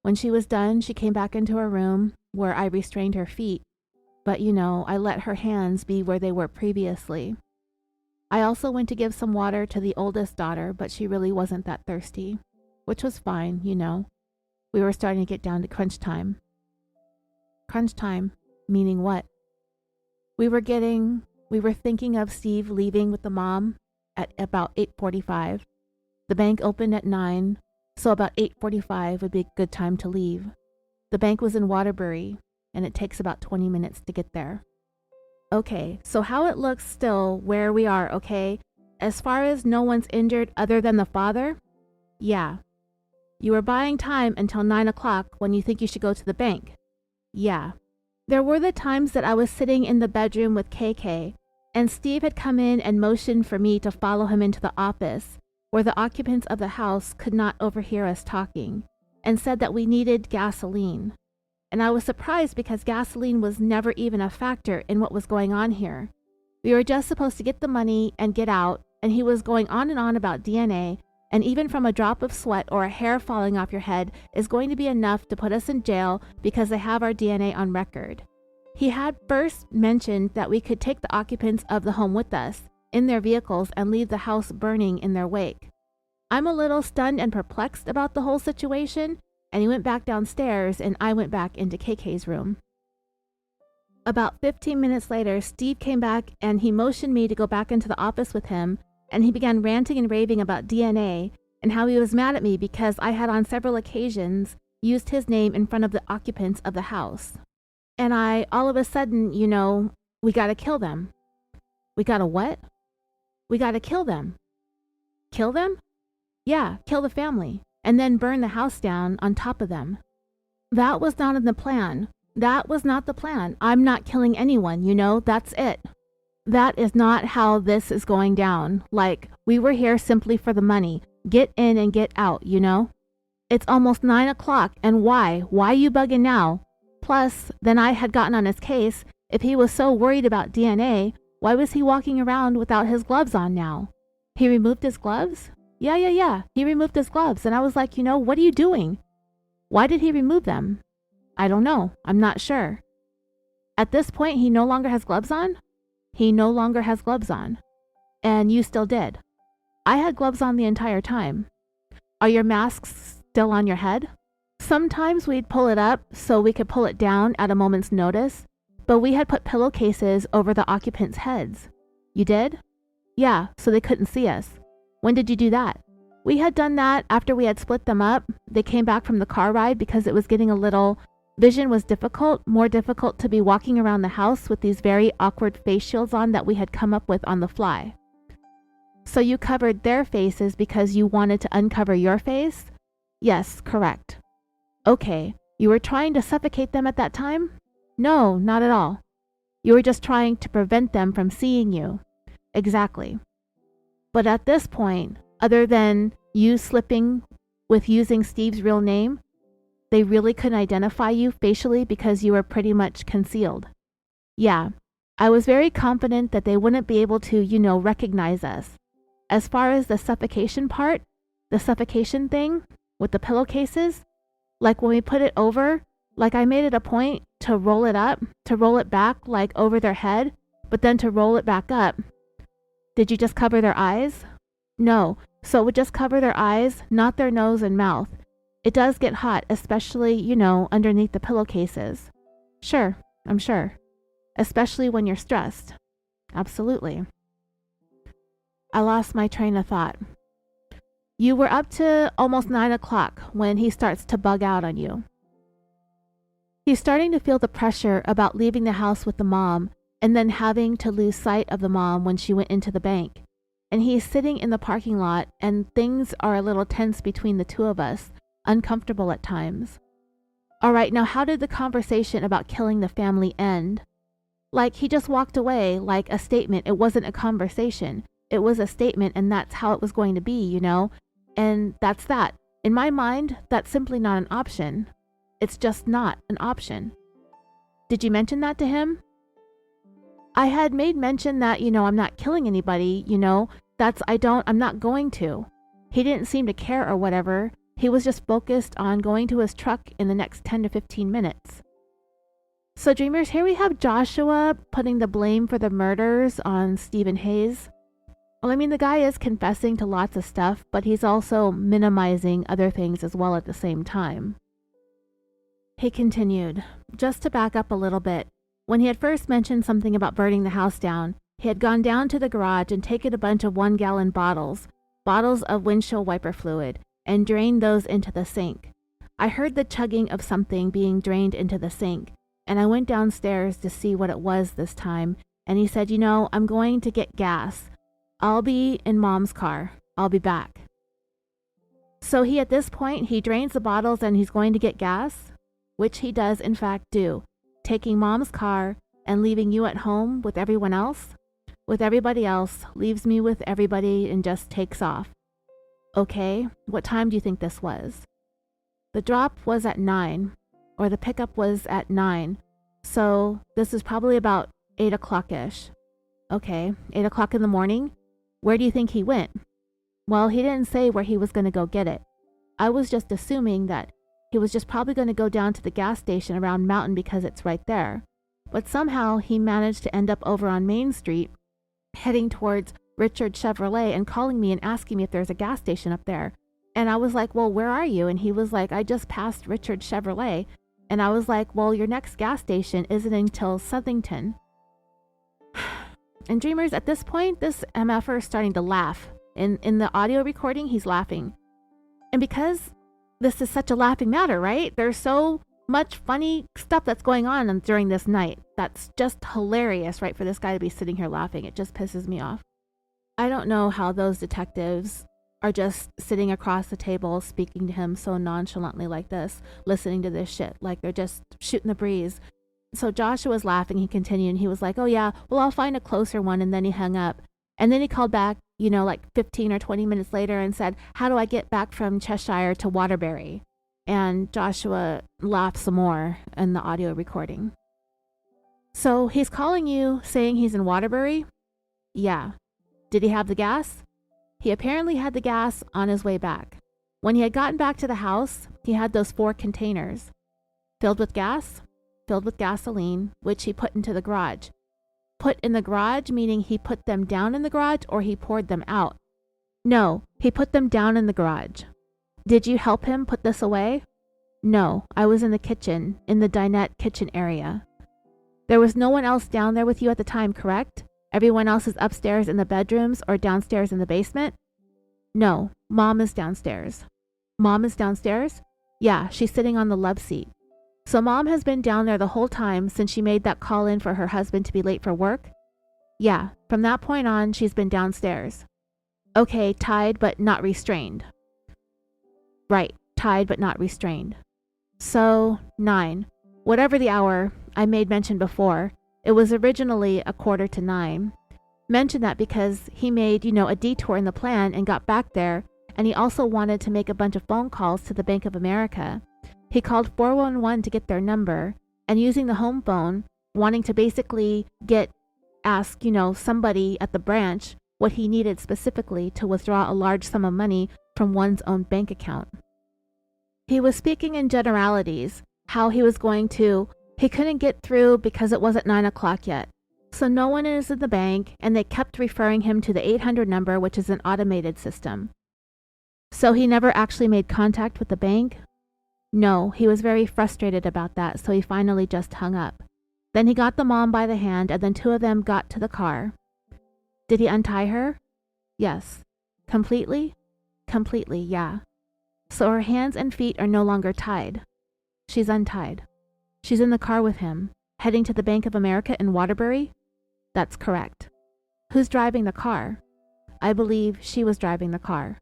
When she was done, she came back into her room where I restrained her feet, but I let her hands be where they were previously. I also went to give some water to the oldest daughter, but she really wasn't that thirsty, which was fine, We were starting to get down to crunch time. Crunch time, meaning what? We were thinking of Steve leaving with the mom at about 8:45. The bank opened at 9, so about 8:45 would be a good time to leave. The bank was in Waterbury, and it takes about 20 minutes to get there. Okay, so how it looks still where we are, okay? As far as no one's injured other than the father? Yeah. You were buying time until 9 o'clock when you think you should go to the bank? Yeah. There were the times that I was sitting in the bedroom with KK, and Steve had come in and motioned for me to follow him into the office, where the occupants of the house could not overhear us talking, and said that we needed gasoline. And I was surprised because gasoline was never even a factor in what was going on here. We were just supposed to get the money and get out, and he was going on and on about DNA, and even from a drop of sweat or a hair falling off your head is going to be enough to put us in jail because they have our DNA on record. He had first mentioned that we could take the occupants of the home with us in their vehicles and leave the house burning in their wake. I'm a little stunned and perplexed about the whole situation, and he went back downstairs and I went back into KK's room. About 15 minutes later, Steve came back and he motioned me to go back into the office with him, and he began ranting and raving about DNA and how he was mad at me because I had on several occasions used his name in front of the occupants of the house. And all of a sudden, we gotta kill them. We gotta what? We gotta kill them. Kill them? Yeah, kill the family, and then burn the house down on top of them. That was not in the plan. That was not the plan. I'm not killing anyone, that's it. That is not how this is going down. Like, we were here simply for the money. Get in and get out, It's almost 9 o'clock, and why? Why you bugging now? Plus, then I had gotten on his case. If he was so worried about DNA, why was he walking around without his gloves on now? He removed his gloves? Yeah. He removed his gloves, and I was like, what are you doing? Why did he remove them? I don't know. I'm not sure. At this point, he no longer has gloves on? He no longer has gloves on. And you still did. I had gloves on the entire time. Are your masks still on your head? Sometimes we'd pull it up so we could pull it down at a moment's notice, but we had put pillowcases over the occupants' heads. You did? Yeah, so they couldn't see us. When did you do that? We had done that after we had split them up. They came back from the car ride because it was getting vision was difficult, more difficult to be walking around the house with these very awkward face shields on that we had come up with on the fly. So you covered their faces because you wanted to uncover your face? Yes, correct. Okay, you were trying to suffocate them at that time? No, not at all. You were just trying to prevent them from seeing you. Exactly. But at this point, other than you slipping with using Steve's real name, they really couldn't identify you facially because you were pretty much concealed. Yeah, I was very confident that they wouldn't be able to, recognize us. As far as the suffocation part, the suffocation thing with the pillowcases, like when we put it over, like I made it a point to roll it up, to roll it back like over their head, but then to roll it back up. Did you just cover their eyes? No, so it would just cover their eyes, not their nose and mouth. It does get hot, especially, underneath the pillowcases. Sure, I'm sure. Especially when you're stressed. Absolutely. I lost my train of thought. You were up to almost 9 o'clock when he starts to bug out on you. He's starting to feel the pressure about leaving the house with the mom and then having to lose sight of the mom when she went into the bank. And he's sitting in the parking lot and things are a little tense between the two of us. Uncomfortable at times. All right, now how did the conversation about killing the family end? Like he just walked away like a statement. It wasn't a conversation. It was a statement and that's how it was going to be, And that's that. In my mind, that's simply not an option. It's just not an option. Did you mention that to him? I had made mention that, I'm not killing anybody, I'm not going to. He didn't seem to care or whatever. He was just focused on going to his truck in the next 10 to 15 minutes. So dreamers, here we have Joshua putting the blame for the murders on Steven Hayes. Well, I mean, the guy is confessing to lots of stuff, but he's also minimizing other things as well at the same time. He continued, just to back up a little bit. When he had first mentioned something about burning the house down, he had gone down to the garage and taken a bunch of 1-gallon bottles of windshield wiper fluid, and drained those into the sink. I heard the chugging of something being drained into the sink, and I went downstairs to see what it was this time, and he said, I'm going to get gas. I'll be in Mom's car. I'll be back. So at this point, he drains the bottles and he's going to get gas, which he does in fact do, taking Mom's car and leaving you at home with everyone else, with everybody else, leaves me with everybody and just takes off. Okay, what time do you think this was? The drop was at 9, or the pickup was at 9, so this is probably about 8 o'clock-ish. Okay, 8 o'clock in the morning? Where do you think he went? Well, he didn't say where he was going to go get it. I was just assuming that he was just probably going to go down to the gas station around Mountain because it's right there. But somehow he managed to end up over on Main Street, heading towards Richard Chevrolet and calling me and asking me if there's a gas station up there. And I was like, well, where are you? And he was like, I just passed Richard Chevrolet. And I was like, well, your next gas station isn't until Southington. And dreamers, at this point, this MFer is starting to laugh. In the audio recording, he's laughing. And because this is such a laughing matter, right? There's so much funny stuff that's going on during this night. That's just hilarious, right? For this guy to be sitting here laughing. It just pisses me off. I don't know how those detectives are just sitting across the table speaking to him so nonchalantly like this, listening to this shit, like they're just shooting the breeze. So Joshua was laughing. He continued and he was like, oh yeah, well, I'll find a closer one. And then he hung up. And then he called back, like 15 or 20 minutes later and said, how do I get back from Cheshire to Waterbury? And Joshua laughed some more in the audio recording. So he's calling you saying he's in Waterbury? Yeah. Did he have the gas? He apparently had the gas on his way back. When he had gotten back to the house, he had those 4 containers filled with gas, filled with gasoline, which he put into the garage. Put in the garage, meaning he put them down in the garage or he poured them out? No, he put them down in the garage. Did you help him put this away? No, I was in the kitchen, in the dinette kitchen area. There was no one else down there with you at the time, correct? Everyone else is upstairs in the bedrooms or downstairs in the basement? No, Mom is downstairs. Mom is downstairs? Yeah, she's sitting on the love seat. So Mom has been down there the whole time since she made that call in for her husband to be late for work? Yeah, from that point on, she's been downstairs. Okay, tied but not restrained. Right, tied but not restrained. So, 9. Whatever the hour, I made mention before, it was originally 8:45. Mentioned that because he made, a detour in the plan and got back there, and he also wanted to make a bunch of phone calls to the Bank of America. He called 411 to get their number, and using the home phone, wanting to basically ask, somebody at the branch what he needed specifically to withdraw a large sum of money from one's own bank account. He was speaking in generalities, how he couldn't get through because it wasn't 9 o'clock yet. So no one is in the bank, and they kept referring him to the 800 number, which is an automated system. So he never actually made contact with the bank? No, he was very frustrated about that, so he finally just hung up. Then he got the mom by the hand, and then 2 of them got to the car. Did he untie her? Yes. Completely? Completely, yeah. So her hands and feet are no longer tied. She's untied. She's in the car with him, heading to the Bank of America in Waterbury? That's correct. Who's driving the car? I believe she was driving the car.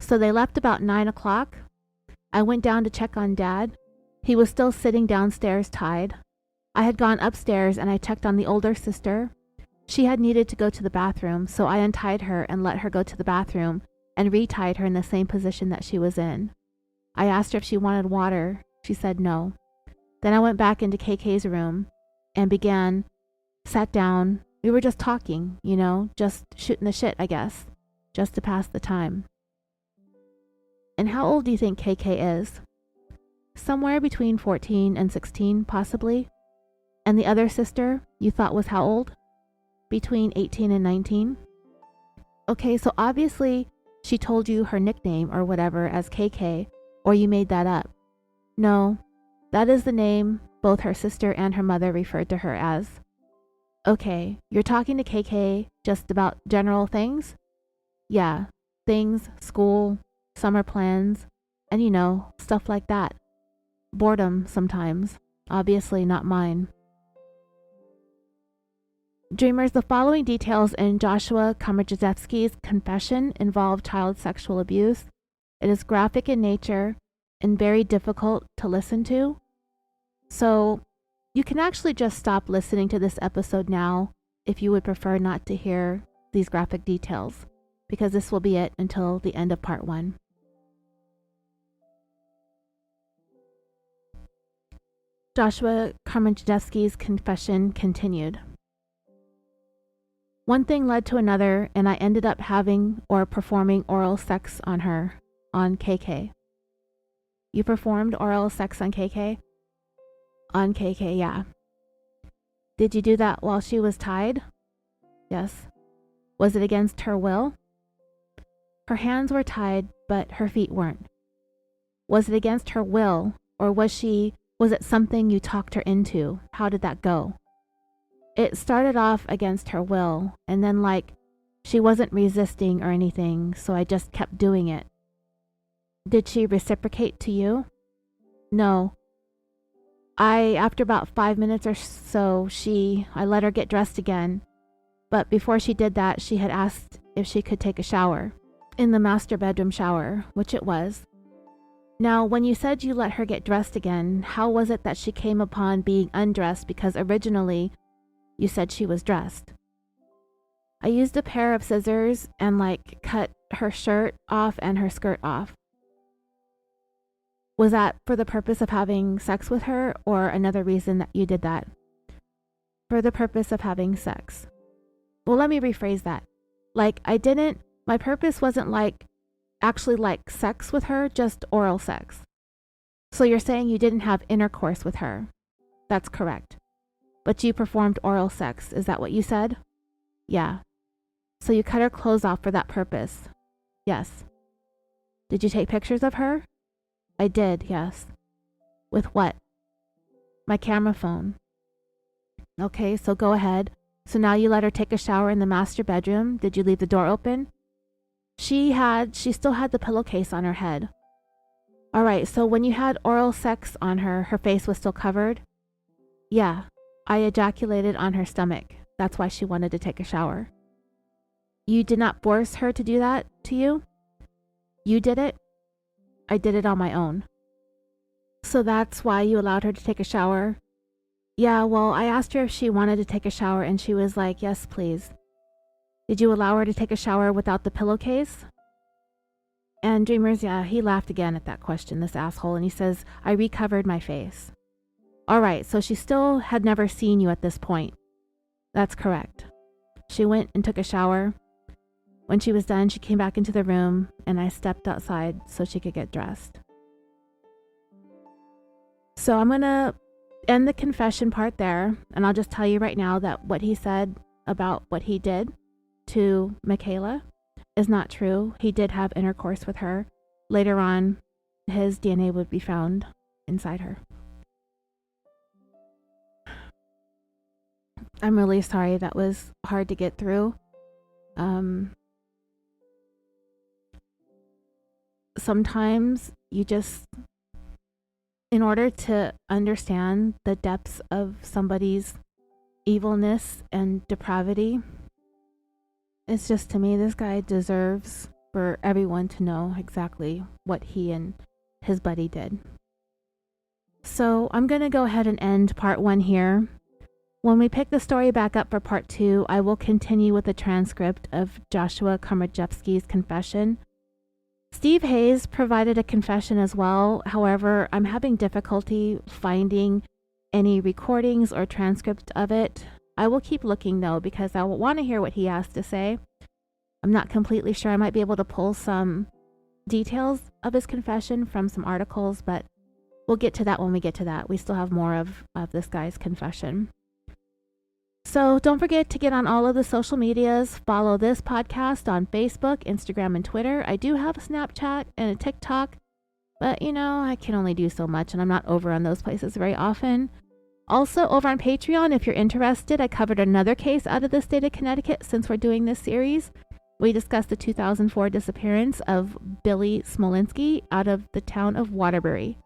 So they left about 9 o'clock. I went down to check on Dad. He was still sitting downstairs tied. I had gone upstairs and I checked on the older sister. She had needed to go to the bathroom, so I untied her and let her go to the bathroom and retied her in the same position that she was in. I asked her if she wanted water. She said no. Then I went back into KK's room and sat down. We were just talking, just shooting the shit, I guess, just to pass the time. And how old do you think KK is? Somewhere between 14 and 16, possibly. And the other sister, you thought was how old? Between 18 and 19? Okay, so obviously she told you her nickname or whatever as KK, or you made that up. No, that is the name both her sister and her mother referred to her as. Okay, you're talking to KK just about general things? Yeah, things, school, summer plans, and stuff like that. Boredom sometimes, obviously not mine. Dreamers, the following details in Joshua Komisarjevsky's confession involve child sexual abuse. It is graphic in nature and very difficult to listen to. So you can actually just stop listening to this episode now if you would prefer not to hear these graphic details, because this will be it until the end of part 1. Joshua Komisarjevsky's confession continued. One thing led to another, and I ended up having or performing oral sex on her, on KK. You performed oral sex on KK? On KK, yeah. Did you do that while she was tied? Yes. Was it against her will? Her hands were tied, but her feet weren't. Was it against her will, or was it something you talked her into? How did that go? It started off against her will, and then she wasn't resisting or anything, so I just kept doing it. Did she reciprocate to you? No. After about 5 minutes or so, I let her get dressed again. But before she did that, she had asked if she could take a shower. In the master bedroom shower, which it was. Now, when you said you let her get dressed again, how was it that she came upon being undressed, because originally you said she was dressed? I used a pair of scissors and cut her shirt off and her skirt off. Was that for the purpose of having sex with her, or another reason that you did that? For the purpose of having sex. Well, let me rephrase that. My purpose wasn't actually sex with her, just oral sex. So you're saying you didn't have intercourse with her. That's correct. But you performed oral sex, is that what you said? Yeah. So you cut her clothes off for that purpose? Yes. Did you take pictures of her? I did, yes. With what? My camera phone. Okay, so go ahead. So now you let her take a shower in the master bedroom. Did you leave the door open? She still had the pillowcase on her head. All right, so when you had oral sex on her, her face was still covered? Yeah, I ejaculated on her stomach. That's why she wanted to take a shower. You did not force her to do that to you? You did it? I did it on my own. So that's why you allowed her to take a shower? Yeah, well, I asked her if she wanted to take a shower, and she was like, yes, please. Did you allow her to take a shower without the pillowcase? And Dreamers, yeah, he laughed again at that question, this asshole, and he says, I recovered my face. All right, so she still had never seen you at this point. That's correct. She went and took a shower. When she was done, she came back into the room, and I stepped outside so she could get dressed. So I'm going to end the confession part there, and I'll just tell you right now that what he said about what he did to Michaela is not true. He did have intercourse with her. Later on, his DNA would be found inside her. I'm really sorry that was hard to get through. Sometimes you just, in order to understand the depths of somebody's evilness and depravity, it's just, to me, this guy deserves for everyone to know exactly what he and his buddy did. So I'm going to go ahead and end part 1 here. When we pick the story back up for part 2, I will continue with the transcript of Joshua Komisarjevsky's confession. Steve Hayes provided a confession as well. However, I'm having difficulty finding any recordings or transcript of it. I will keep looking though, because I want to hear what he has to say. I'm not completely sure. I might be able to pull some details of his confession from some articles, but we'll get to that when we get to that. We still have more of this guy's confession. So don't forget to get on all of the social medias. Follow this podcast on Facebook, Instagram, and Twitter. I do have a Snapchat and a TikTok, but I can only do so much, and I'm not over on those places very often. Also, over on Patreon, if you're interested, I covered another case out of the state of Connecticut since we're doing this series. We discussed the 2004 disappearance of Billy Smolinski out of the town of Waterbury.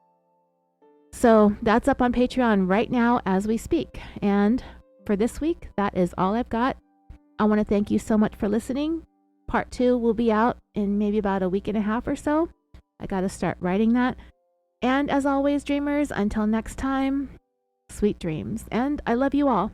So that's up on Patreon right now as we speak. And for this week, that is all I've got. I want to thank you so much for listening. Part 2 will be out in maybe about a week and a half or so. I got to start writing that. And as always, dreamers, until next time, sweet dreams. And I love you all.